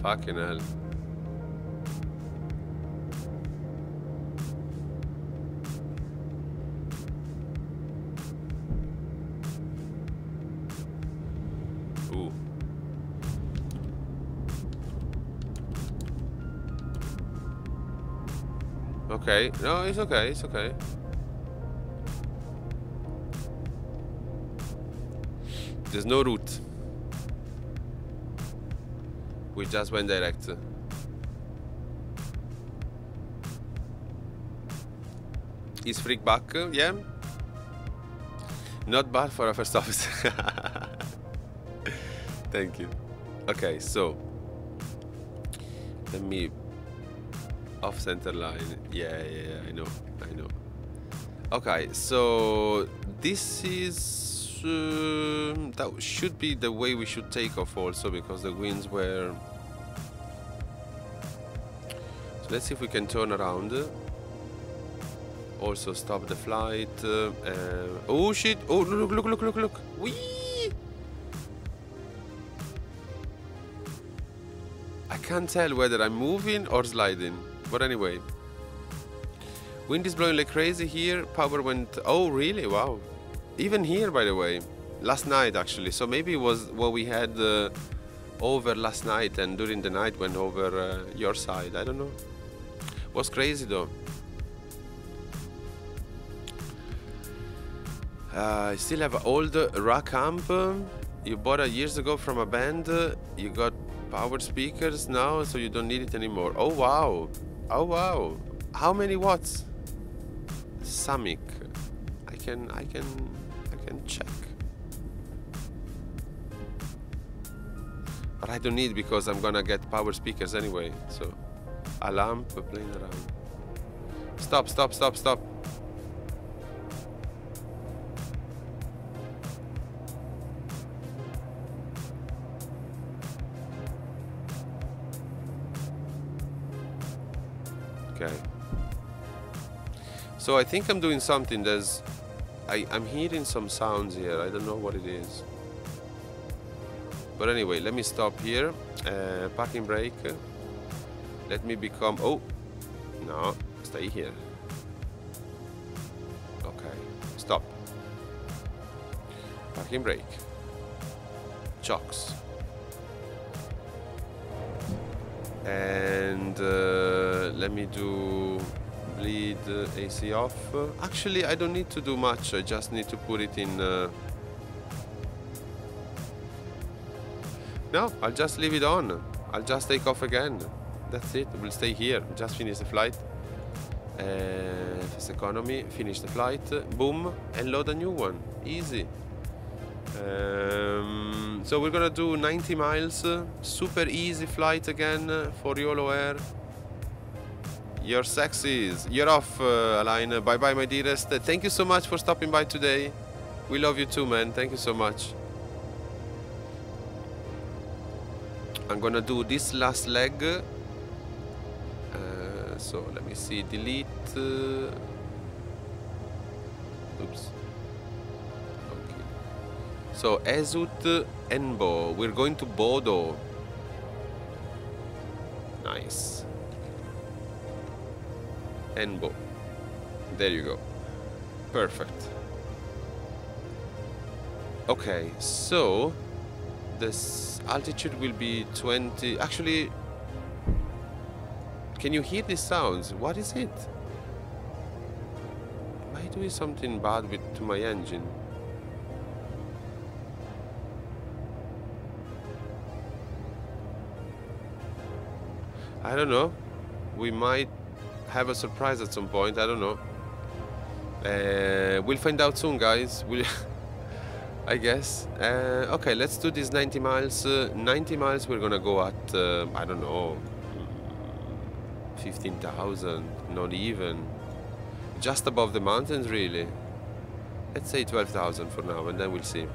Fucking hell. Ooh. Okay, no, it's okay, it's okay. There's no route. We just went direct. Is Freak back? Yeah. Not bad for a first officer. Thank you. Okay, so let me off center line. Yeah, I know. Okay, so this is that should be the way we should take off also, because the winds were. So let's see if we can turn around. Also stop the flight. Oh shit! Oh look! Whee! I can't tell whether I'm moving or sliding. But anyway, wind is blowing like crazy here. Power went. Oh, really? Wow. Even here, by the way, last night actually. So maybe it was what we had over last night, and during the night went over your side. I don't know. Was crazy though. I still have an old rack amp. You bought it years ago from a band. You got power speakers now, so you don't need it anymore. Oh wow. Oh wow. How many watts? Samick. I can check. But I don't need, because I'm gonna get power speakers anyway. So a lamp playing around. Stop. Okay. So I think I'm doing something. I'm hearing some sounds here. I don't know what it is. But anyway, let me stop here. Parking brake. Let me become. Oh, No, stay here. Okay, stop. Parking brake. Chocks. And let me do bleed AC off. Actually, I don't need to do much. I just need to put it in. No, I'll just leave it on. I'll just take off again. That's it. We'll stay here. Just finish the flight. First economy. Finish the flight. Boom, and load a new one. Easy. So we're gonna do 90 miles, super easy flight again for YOLO Air. You're sexies. You're off, Alain. Bye bye, my dearest. Thank you so much for stopping by today. We love you too, man. Thank you so much. I'm gonna do this last leg. So let me see. Delete. Oops. So, Ezut Enbo. We're going to Bodo. Nice. Enbo. There you go. Perfect. Okay, so this altitude will be 20. Actually, can you hear these sounds? What is it? Am I doing something bad to my engine? I don't know. We might have a surprise at some point. I don't know. We'll find out soon, guys. I guess. Okay, let's do this 90 miles. 90 miles, we're gonna go at, I don't know, 15,000, not even. Just above the mountains, really. Let's say 12,000 for now, and then we'll see.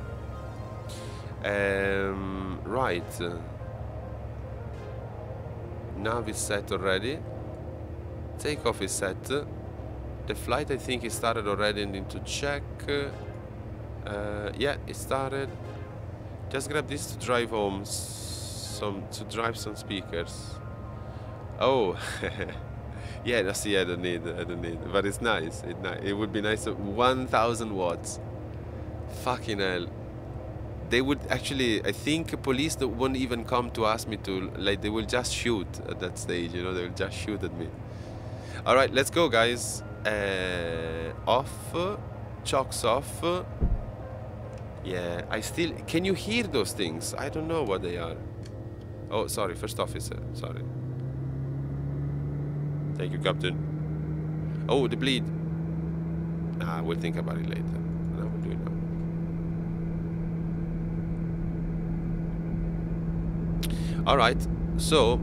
Right. Nav is set already. Takeoff is set. The flight, I think, is started already, and need to check. Yeah, it started. Just grab this to drive home. To drive some speakers. Oh, yeah. I see. I don't need. But it's nice. It would be nice. 1,000 watts. Fucking hell. They would actually, I think police won't even come to ask me to, like, they will just shoot at that stage, you know, they will just shoot at me. All right, let's go, guys. Off, chocks off. Yeah, can you hear those things? I don't know what they are. Oh, sorry, first officer, sorry. Thank you, Captain. Oh, the bleed. We'll think about it later. No, we'll do it now. Alright, so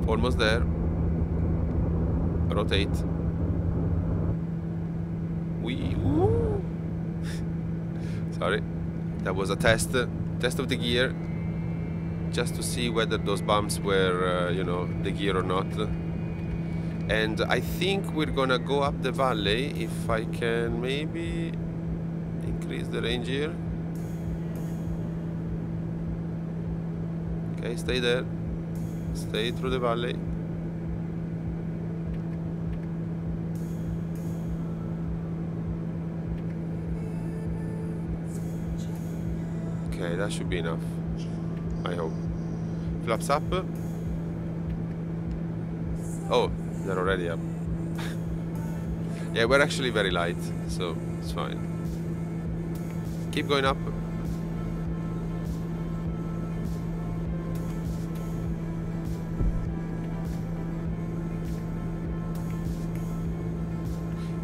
almost there. Rotate. Sorry, that was a test of the gear, just to see whether those bumps were, you know, the gear or not. And I think we're gonna go up the valley. If I can maybe increase the range here. Okay, stay there. Stay through the valley. Okay, that should be enough. I hope. Flaps up. Oh, they're already up. Yeah, we're actually very light, so it's fine. Keep going up.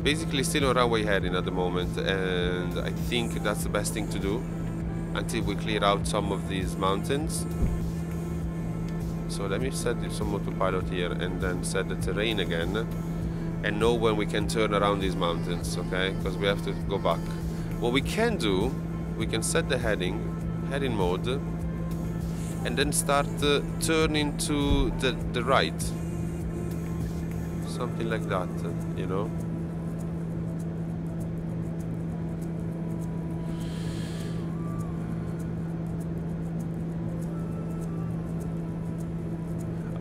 Basically still on runway heading at the moment, and I think that's the best thing to do until we clear out some of these mountains. So let me set some autopilot here and then set the terrain again and know when we can turn around these mountains, okay? Because we have to go back. What we can do, we can set the heading mode, and then start turning to the right. Something like that, you know?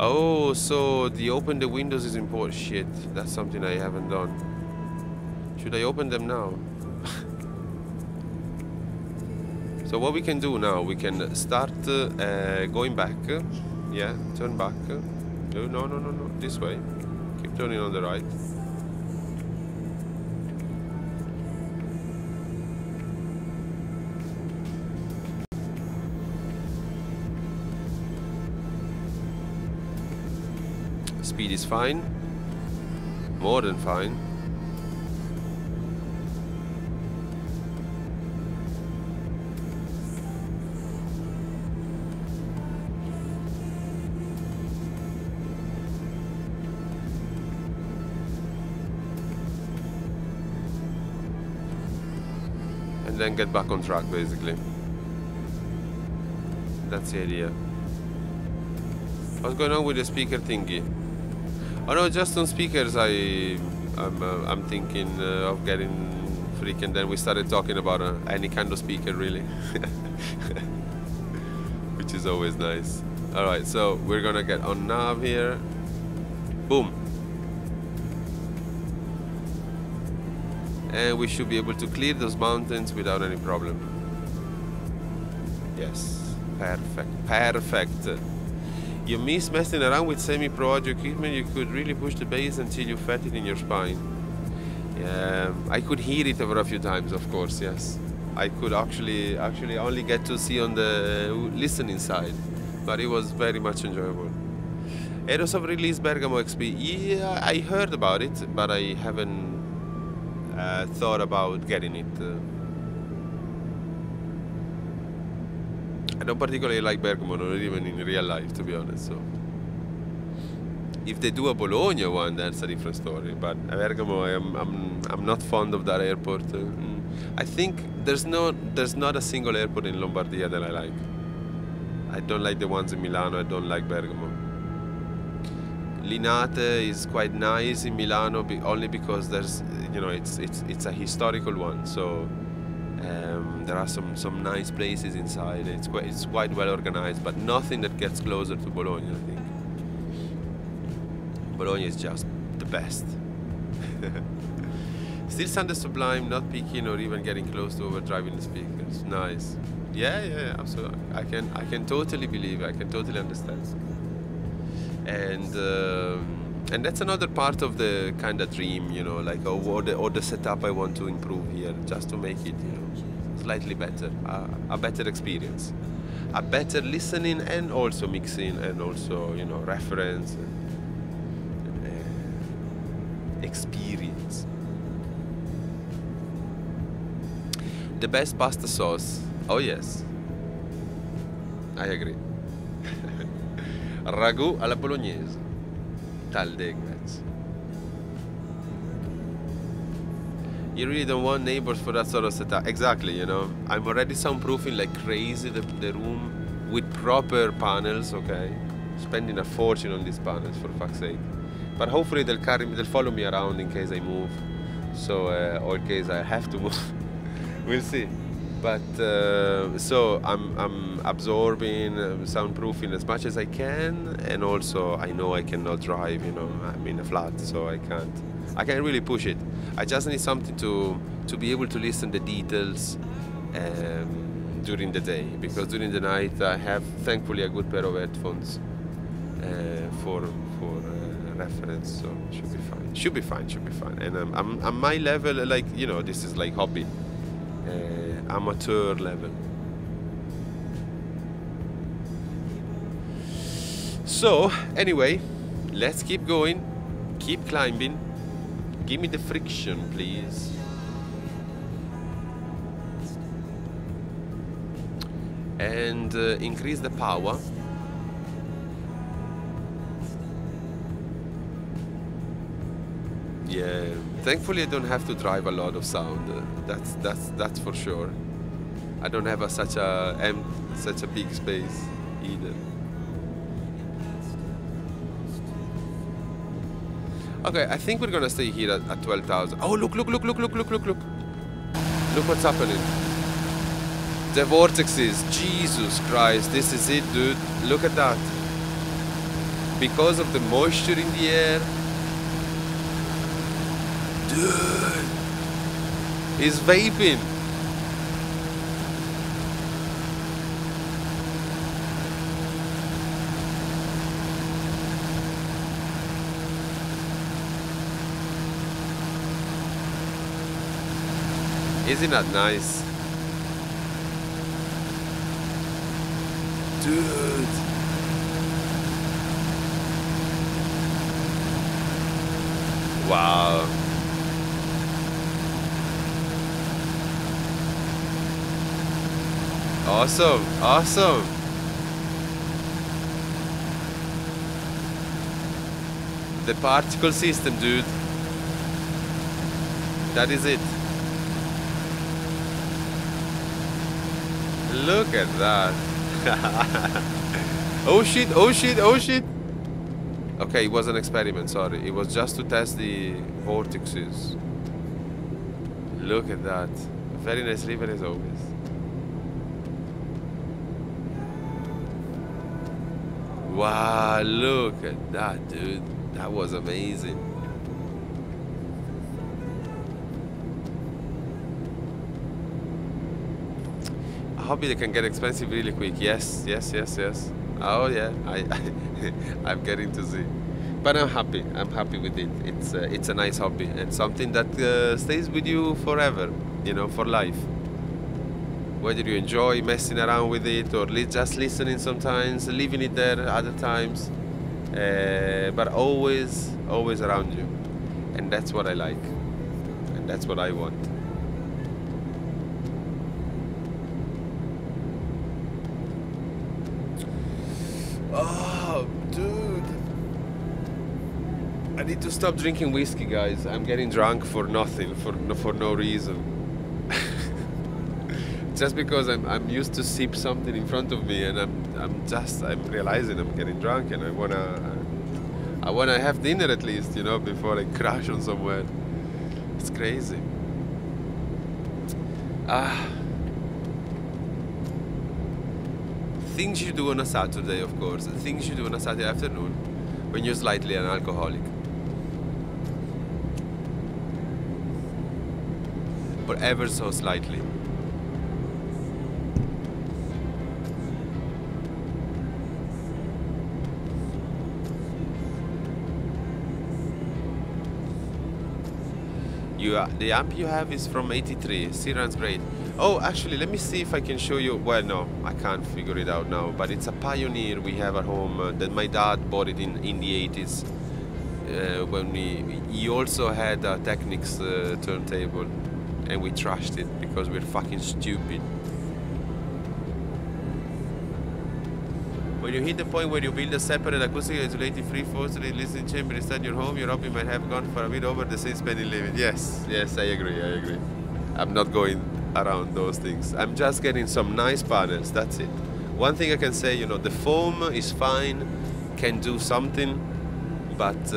Oh, so the open the windows is important. Shit, that's something I haven't done. Should I open them now? So what we can do now, we can start going back. Yeah, turn back. No, this way. Keep turning on the right. Speed is fine. More than fine. And then get back on track, basically. That's the idea. What's going on with the speaker thingy? Oh no, just on speakers I'm thinking of getting freak, and then we started talking about any kind of speaker really. Which is always nice. Alright, so we're gonna get on nav here. Boom. And we should be able to clear those mountains without any problem. Yes, perfect, perfect. You miss messing around with semi-pro audio equipment. You could really push the bass until you felt it in your spine. Yeah, I could hear it over a few times, of course, yes. I could actually only get to see on the listening side, but it was very much enjoyable. Eros have released Bergamo XP. Yeah, I heard about it, but I haven't thought about getting it. I don't particularly like Bergamo, not even in real life, to be honest. So, if they do a Bologna one, that's a different story. But Bergamo, I'm not fond of that airport. I think there's not a single airport in Lombardia that I like. I don't like the ones in Milano. I don't like Bergamo. Linate is quite nice in Milano, only because there's, you know, it's a historical one. So. There are some nice places inside. It's quite well organized, but nothing that gets closer to Bologna, I think. Bologna is just the best. Still sound the sublime, not peaking or even getting close to overdriving the speakers. Nice. Yeah, absolutely. I can totally believe. I can totally understand. And that's another part of the kind of dream, you know, like or the setup I want to improve here, just to make it, you know, slightly better, a better experience, a better listening and also mixing and also, you know, reference experience. The best pasta sauce. Oh yes, I agree. Ragù alla bolognese. Taldegrets. You really don't want neighbors for that sort of setup. Exactly, you know. I'm already soundproofing like crazy the room with proper panels, okay? Spending a fortune on these panels, for fuck's sake. But hopefully they'll follow me around in case I move. So, or in case I have to move. We'll see. But so I'm absorbing, soundproofing as much as I can, and also I know I cannot drive, you know, I'm in a flat, so I can't really push it. I just need something to be able to listen to the details during the day, because during the night I have thankfully a good pair of headphones for reference, so should be fine. And I'm my level, like, you know, this is like hobby. Amateur level. So anyway, let's keep going, keep climbing. Give me the friction, please. And increase the power. Yeah, thankfully I don't have to drive a lot of sound. That's for sure. I don't have such a big space either. Okay, I think we're gonna stay here at 12,000. Oh, look! Look what's happening. The vortexes. Jesus Christ, this is it, dude. Look at that. because of the moisture in the air. Dude, he's vaping. Isn't that nice? Dude. Wow. Awesome, awesome. The particle system, dude. That is it. Look at that. Oh shit, oh shit, oh shit. Okay, it was an experiment, sorry. It was just to test the vortexes. Look at that. Very nice river as always. Wow, look at that, dude. That was amazing. A hobby that can get expensive really quick. Yes, yes, yes, yes. Oh yeah, I'm getting to see. But I'm happy. I'm happy with it. It's a nice hobby and something that stays with you forever. You know, for life. Whether you enjoy messing around with it or just listening sometimes, leaving it there other times, but always around you. And that's what I like. And that's what I want. Oh, dude. I need to stop drinking whiskey, guys. I'm getting drunk for nothing, for no reason. Just because I'm used to sip something in front of me, and I'm realizing I'm getting drunk, and I wanna have dinner at least, you know, before I crash on somewhere. It's crazy. Things you do on a Saturday, of course. Things you do on a Saturday afternoon when you're slightly an alcoholic. But ever so slightly. The amp you have is from 83. Still runs great. Oh, actually, let me see if I can show you. Well, no, I can't figure it out now. But it's a Pioneer we have at home that my dad bought it in the 80s. When he also had a Technics turntable, and we trashed it because we're fucking stupid. When you hit the point where you build a separate acoustic isolated free-forcefully listening chamber inside your home, your hobby might have gone for a bit over the same spending limit. Yes, yes, I agree, I agree. I'm not going around those things. I'm just getting some nice panels, that's it. One thing I can say, you know, the foam is fine, can do something, but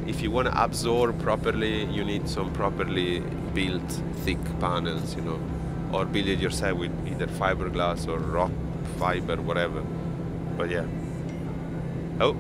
if you want to absorb properly, you need some properly built thick panels, you know, or build it yourself with either fiberglass or rock fiber, whatever. But yeah. Oh.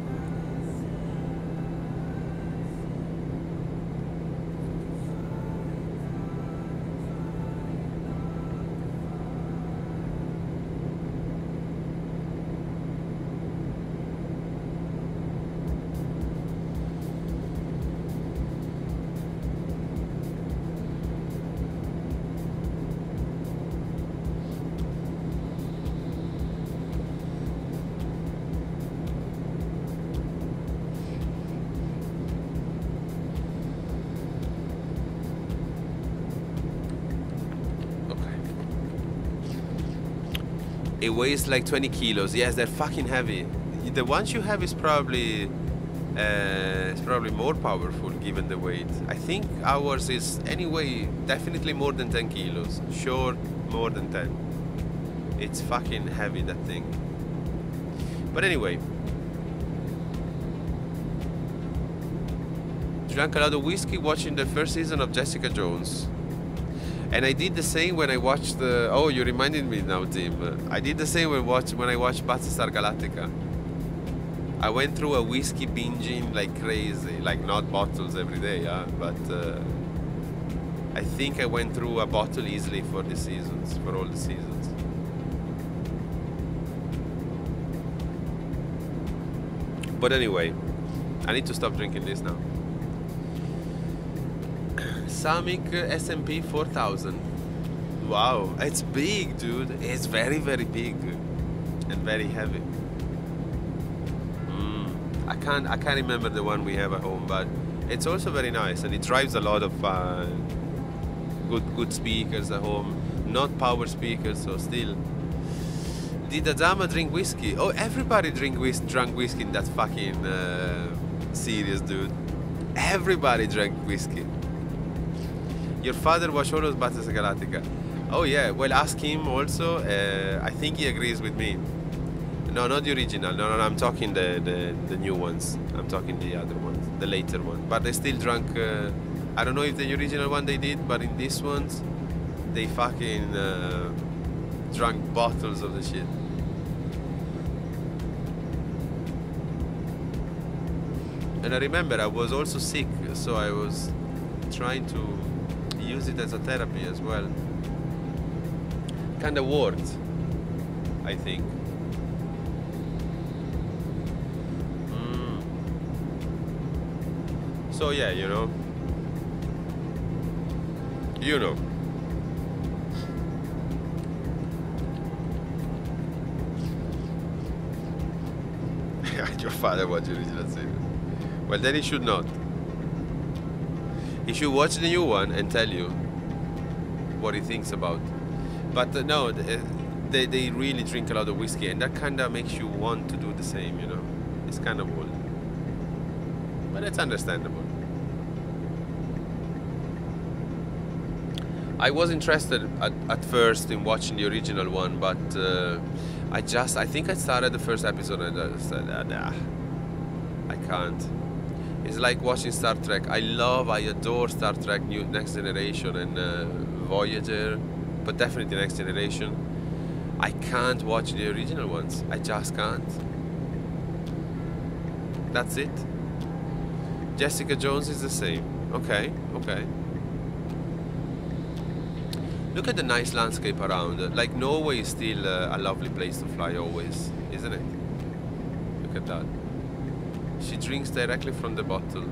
It weighs like 20 kilos. Yes, they're fucking heavy. The ones you have is probably more powerful given the weight. I think ours is anyway definitely more than 10 kilos. Sure, more than 10. It's fucking heavy, that thing. But anyway. Drank a lot of whiskey watching the first season of Jessica Jones. And I did the same when I watched the... Oh, you reminded me now, Tim. I did the same when I watched Battlestar Galactica. I went through a whiskey binging like crazy, like not bottles every day, but I think I went through a bottle easily for the seasons, for all the seasons. But anyway, I need to stop drinking this now. Samick SMP 4000. Wow, it's big, dude. It's very, very big and very heavy. I can't remember the one we have at home, but it's also very nice, and it drives a lot of good speakers at home. Not power speakers, so still. Did Adama drink whiskey? Oh, everybody drank whiskey in that fucking series, dude. Everybody drank whiskey. Your father watched Yolos Battlestar Galactica. Oh yeah, well ask him also. I think he agrees with me. No, not the original. No, I'm talking the new ones. I'm talking the other ones, the later one. But they still drank. I don't know if the original one they did, but in these ones, they fucking drank bottles of the shit. And I remember I was also sick, so I was trying to use it as a therapy as well. Kind of worked, I think. So yeah, you know. Your father watched the original series. Well, then he should not. He should watch the new one and tell you what he thinks about. But no, they really drink a lot of whiskey, and that kind of makes you want to do the same, you know. It's kind of old. But it's understandable. I was interested at first in watching the original one, but I think I started the first episode and I just said, nah, I can't. It's like watching Star Trek. I adore Star Trek Next Generation and Voyager, but definitely Next Generation. I can't watch the original ones. I just can't. That's it. Jessica Jones is the same. Okay. Look at the nice landscape around. Like Norway is still a lovely place to fly always, isn't it? Look at that. She drinks directly from the bottle.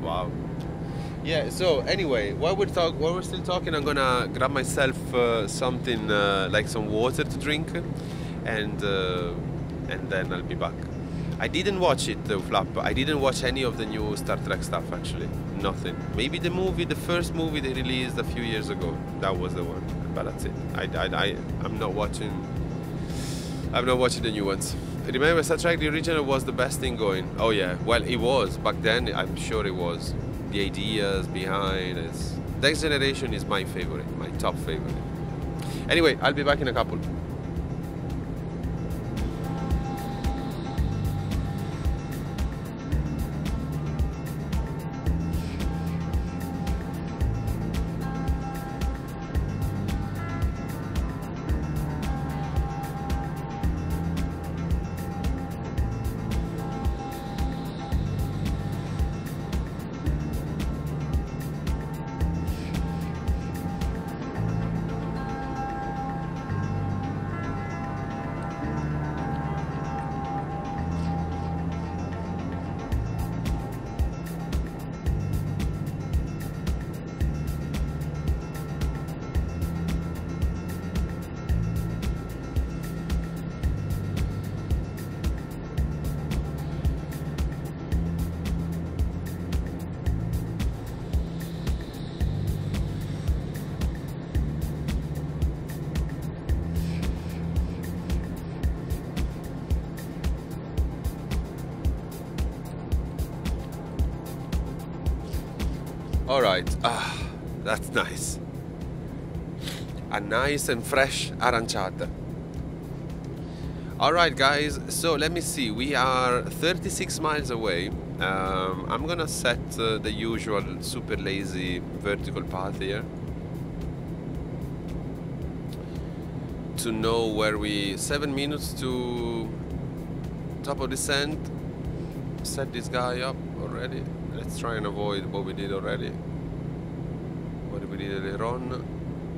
Wow. Yeah. So anyway, while we're still talking, I'm gonna grab myself something like some water to drink, and then I'll be back. I didn't watch it, Flap. I didn't watch any of the new Star Trek stuff, actually. Nothing. Maybe the first movie they released a few years ago. That was the one. But that's it. I'm not watching the new ones. Remember, Star Trek, the original was the best thing going. Oh yeah, well it was. Back then, I'm sure it was. The ideas behind it. Next Generation is my favorite, my top favorite. Anyway, I'll be back in a couple. Alright, that's nice. A nice and fresh aranciata. Alright guys, so let me see, we are 36 miles away. I'm gonna set the usual super lazy vertical path here to know where 7 minutes to top of descent, set this guy up already. Let's try and avoid what we did already. What we did earlier on.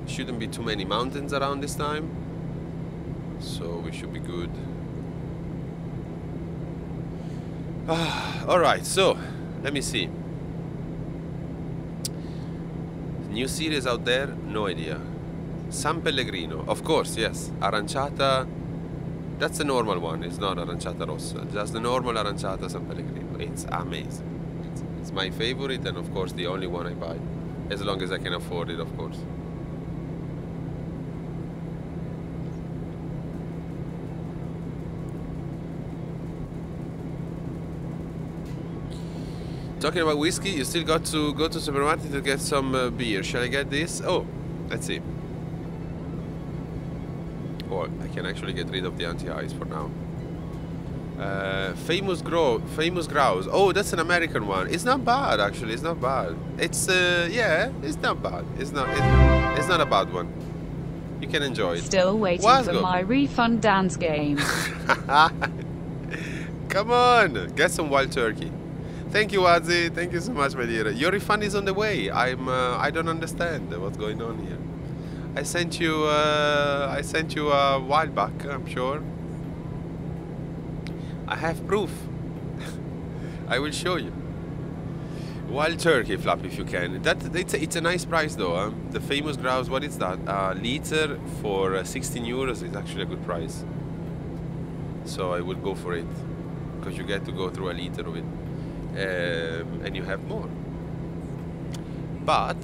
Shouldn't be too many mountains around this time, so we should be good. Alright, so let me see. New series out there? No idea. San Pellegrino, of course, yes. Aranciata, that's the normal one. It's not Aranciata Rossa, just the normal Aranciata San Pellegrino. It's amazing. It's my favorite, and of course the only one I buy, as long as I can afford it, of course. Talking about whiskey, you still got to go to the supermarket to get some beer. Shall I get this? Oh, let's see. Oh, I can actually get rid of the anti-ice for now. Famous Grouse. Oh, that's an American one. It's not bad, actually. It's not bad. It's yeah, it's not bad. It's not a bad one. You can enjoy it. Still waiting for my refund dance game. Come on, get some wild turkey. Thank you, Wazi. Thank you so much, my dear. Your refund is on the way. I don't understand what's going on here. I sent you a while back, I'm sure. I have proof. I will show you. Wild turkey flap if you can. It's a nice price though. Huh? The famous grouse. What is that? Liter for 16 euros is actually a good price. So I would go for it because you get to go through a liter of it. And you have more. But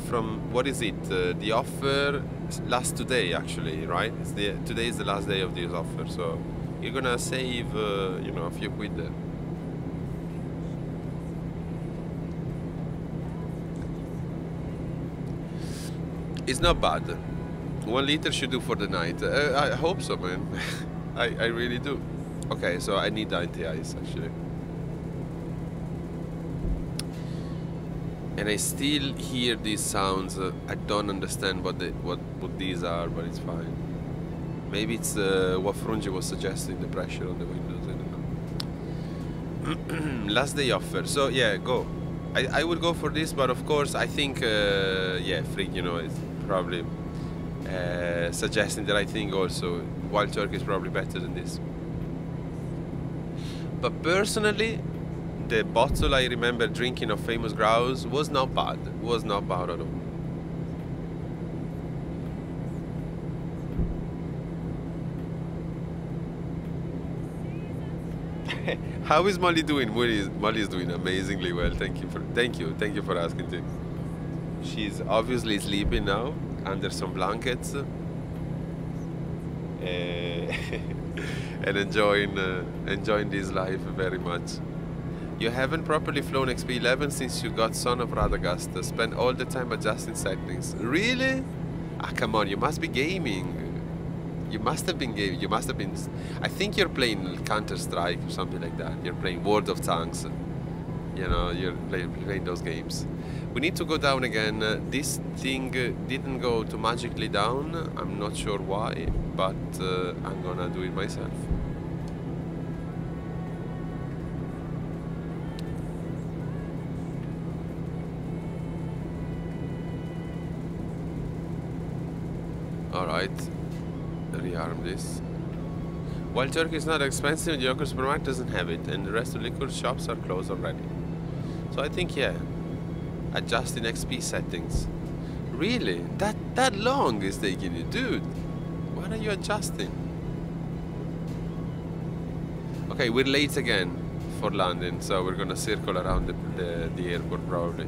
from what is it? The offer lasts today, actually, right? Today is the last day of this offer, so you're gonna save, you know, a few quid there. It's not bad. 1 liter should do for the night. I hope so, man. I really do. Okay, so I need the anti-ice actually. And I still hear these sounds. I don't understand what these are, but it's fine. Maybe it's what Frungi was suggesting, the pressure on the windows, I don't know. Last day offer. So yeah, go. I would go for this, but of course I think yeah, Freak, you know, is probably suggesting that I think also wild turkey is probably better than this. But personally, the bottle I remember drinking of famous grouse was not bad. Was not bad at all. How is Molly doing? Molly is doing amazingly well. Thank you for asking too. She's obviously sleeping now under some blankets. And enjoying this life very much. You haven't properly flown XP11 since you got Son of Radagast. Spend all the time adjusting settings. Really? Ah, come on, you must be gaming. You must have been gaming. You must have been... I think you're playing Counter-Strike or something like that. You're playing World of Tanks. You know, you're playing those games. We need to go down again. This thing didn't go automatically down. I'm not sure why, but I'm gonna do it myself. Alright, rearm this. Wild turkey is not expensive, the local supermarket doesn't have it, and the rest of the liquor shops are closed already. So I think, yeah, adjust in XP settings. Really? That long is taking you, dude? What are you adjusting? Okay, we're late again for landing, so we're gonna circle around the airport probably.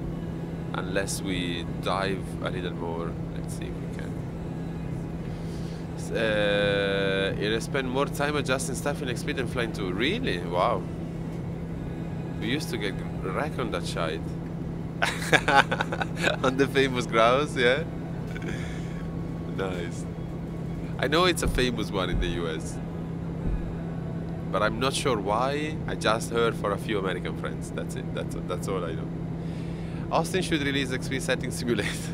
Unless we dive a little more. Let's see if we can. You'll spend more time adjusting stuff in XP than flying too. Really? Wow. We used to get wrecked on that shite. On the famous grouse, yeah? Nice. I know it's a famous one in the US. But I'm not sure why. I just heard for a few American friends. That's it. That's all I know. Austin should release XP setting simulator.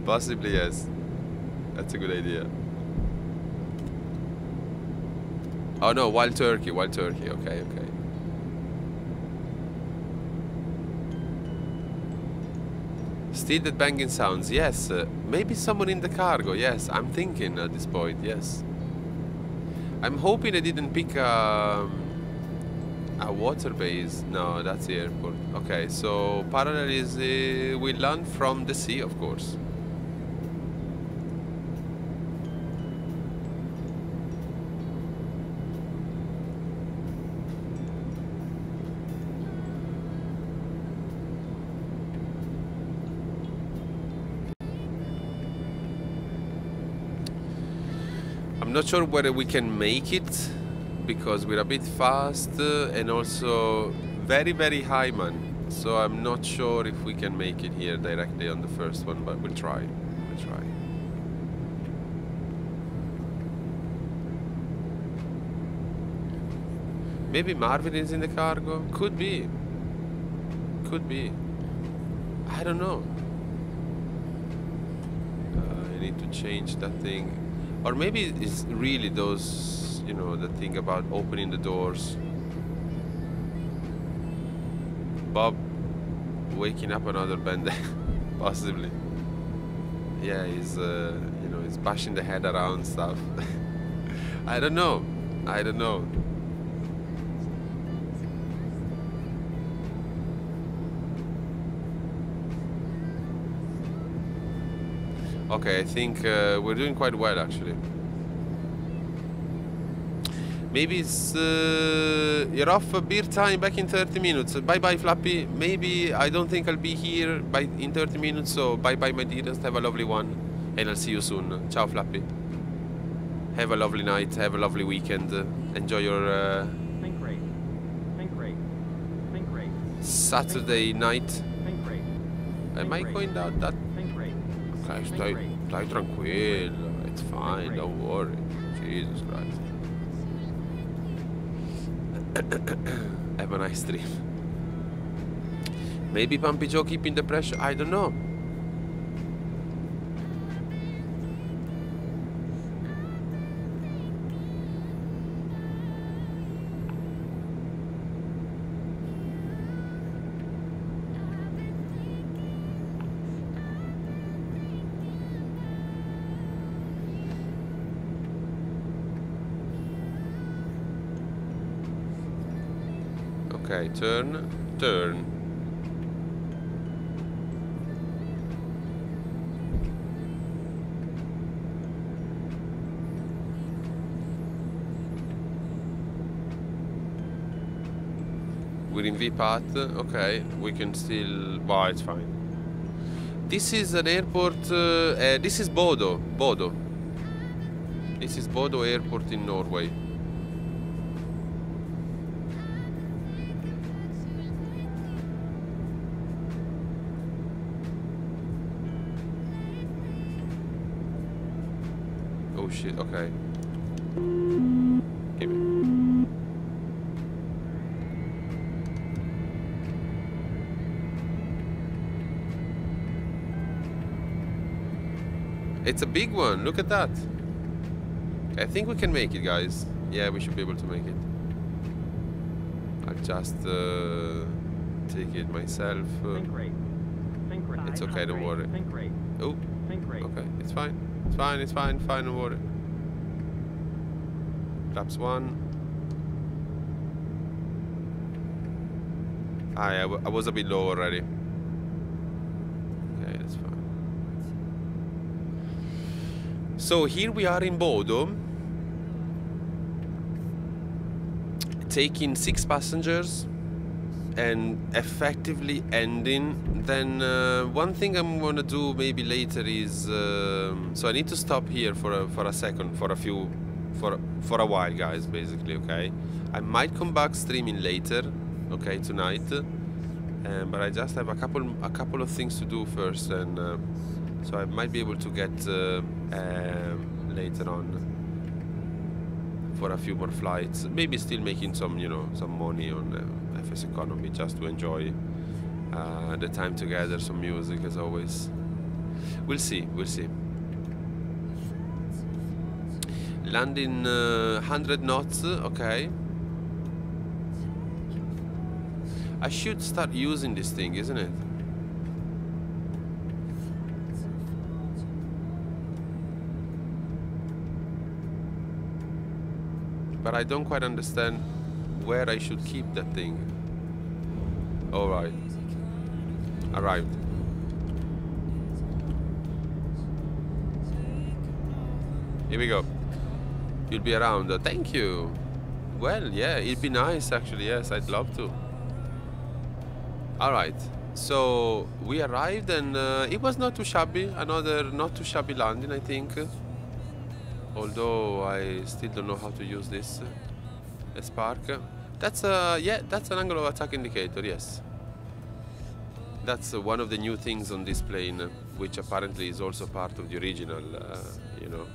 Possibly, yes. That's a good idea. Oh no, wild turkey, wild turkey. Okay, okay. Still that banging sounds. Yes, maybe someone in the cargo. Yes, I'm thinking at this point. Yes. I'm hoping I didn't pick a water base. No, that's the airport. Okay, so parallel is we land from the sea, of course. I'm not sure whether we can make it because we're a bit fast and also very, very high, man. So I'm not sure if we can make it here directly on the first one, but we'll try. We'll try. Maybe Marvin is in the cargo? Could be. Could be. I don't know. I need to change that thing. Or maybe it's really those, you know, the thing about opening the doors. Bob waking up another band, possibly. Yeah, he's, you know, he's bashing the head around stuff. I don't know. I don't know. Okay, I think we're doing quite well, actually. Maybe it's... you're off beer time back in 30 minutes. Bye-bye, Flappy. Maybe I don't think I'll be here in 30 minutes, so bye-bye, my dearest. Have a lovely one. And I'll see you soon. Ciao, Flappy. Have a lovely night. Have a lovely weekend. Enjoy your... Think rate. Think rate. Think rate. Saturday night. Think rate. Am I going down that... Think rate. Okay, stai tranquillo. It's fine, don't worry. Jesus Christ. Have a nice dream. Maybe Pumpy Joe keeping the pressure. I don't know. Okay, turn, turn. We're in V path. Okay, we can still. Well, it's fine. This is an airport. This is Bodo. Bodo. This is Bodo Airport in Norway. Oh shit, okay. Give me. It's a big one, look at that. I think we can make it, guys. Yeah, we should be able to make it. I'll just take it myself. Think rate. Think rate. It's okay, don't worry. Think rate. Oh, Think rate. okay, it's fine. It's fine, it's fine, fine, don't worry. Flaps 1. Ah, yeah, I was a bit low already. Okay, that's fine. So here we are in Bodo, taking 6 passengers and effectively ending. Then one thing I'm gonna do maybe later is so I need to stop here for a second, for a while, guys, basically. Okay, I might come back streaming later, okay, tonight, but I just have a couple of things to do first, and so I might be able to get later on for a few more flights, maybe still making some, you know, some money on FS Economy, just to enjoy the time together, some music as always. We'll see, we'll see. Landing 100 knots, okay. I should start using this thing, isn't it? But I don't quite understand where I should keep that thing. Alright. Arrived. Here we go. You'll be around. Thank you. Well, yeah, it'd be nice actually. Yes, I'd love to. Alright. So we arrived and it was not too shabby. Another not too shabby landing, I think. Although I still don't know how to use this spark. That's yeah, that's an angle of attack indicator, yes. That's one of the new things on this plane, which apparently is also part of the original, you know.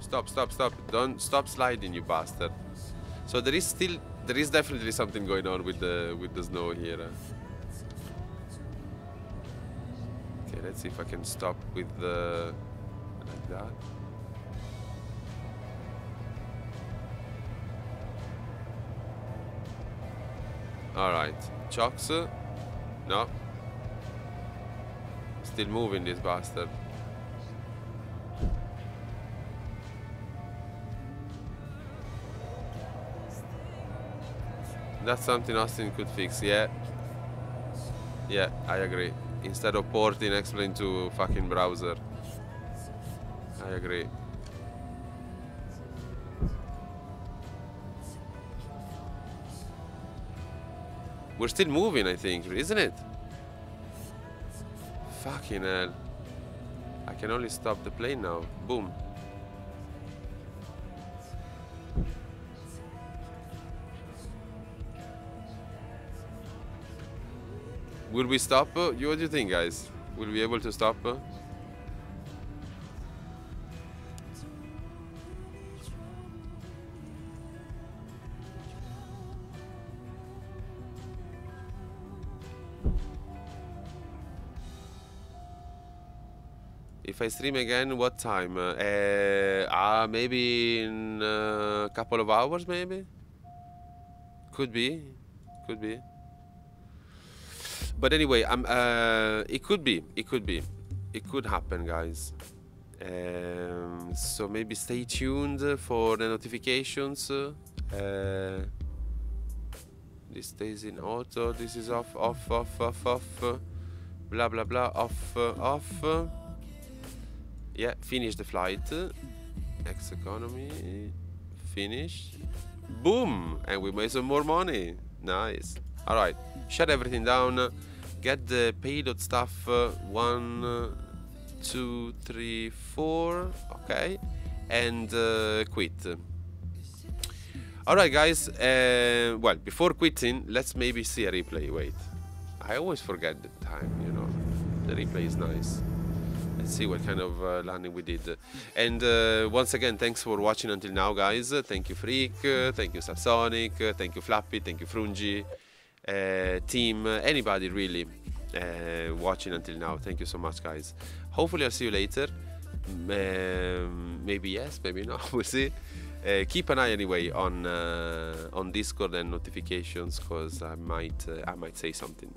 Stop, stop, stop. Don't stop sliding, you bastard. So there is definitely something going on with the snow here. Okay, let's see if I can stop with the like that. Alright. Chocks. No. Still moving, this bastard. That's something Austin could fix, yeah. Yeah, I agree. Instead of porting X-Plane to fucking browser. I agree. We're still moving, I think, isn't it? Fucking hell. I can only stop the plane now. Boom. Will we stop? What do you think, guys? Will we be able to stop? If I stream again, what time? Maybe in a couple of hours, maybe? Could be. Could be. But anyway, it could be. It could be. It could happen, guys. So maybe stay tuned for the notifications. This stays in auto. This is off, off, off, off, off. Blah, blah, blah. Off, off. Yeah, finish the flight. X economy. Finish. Boom! And we made some more money. Nice. Alright. Shut everything down. Get the payload stuff. 1, 2, 3, 4. Okay. And quit. Alright, guys. Well, before quitting, let's maybe see a replay. Wait. I always forget the time, you know. The replay is nice. Let's see what kind of landing we did. And once again, thanks for watching until now, guys. Thank you, Freak. Thank you, Subsonic. Thank you, Flappy. Thank you, Frungi. Team, anybody really watching until now. Thank you so much, guys. Hopefully I'll see you later. Maybe yes, maybe not. We'll see. Keep an eye anyway on Discord and notifications, because I might say something.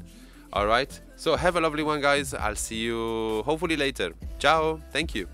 All right, so have a lovely one, guys. I'll see you hopefully later. Ciao. Thank you.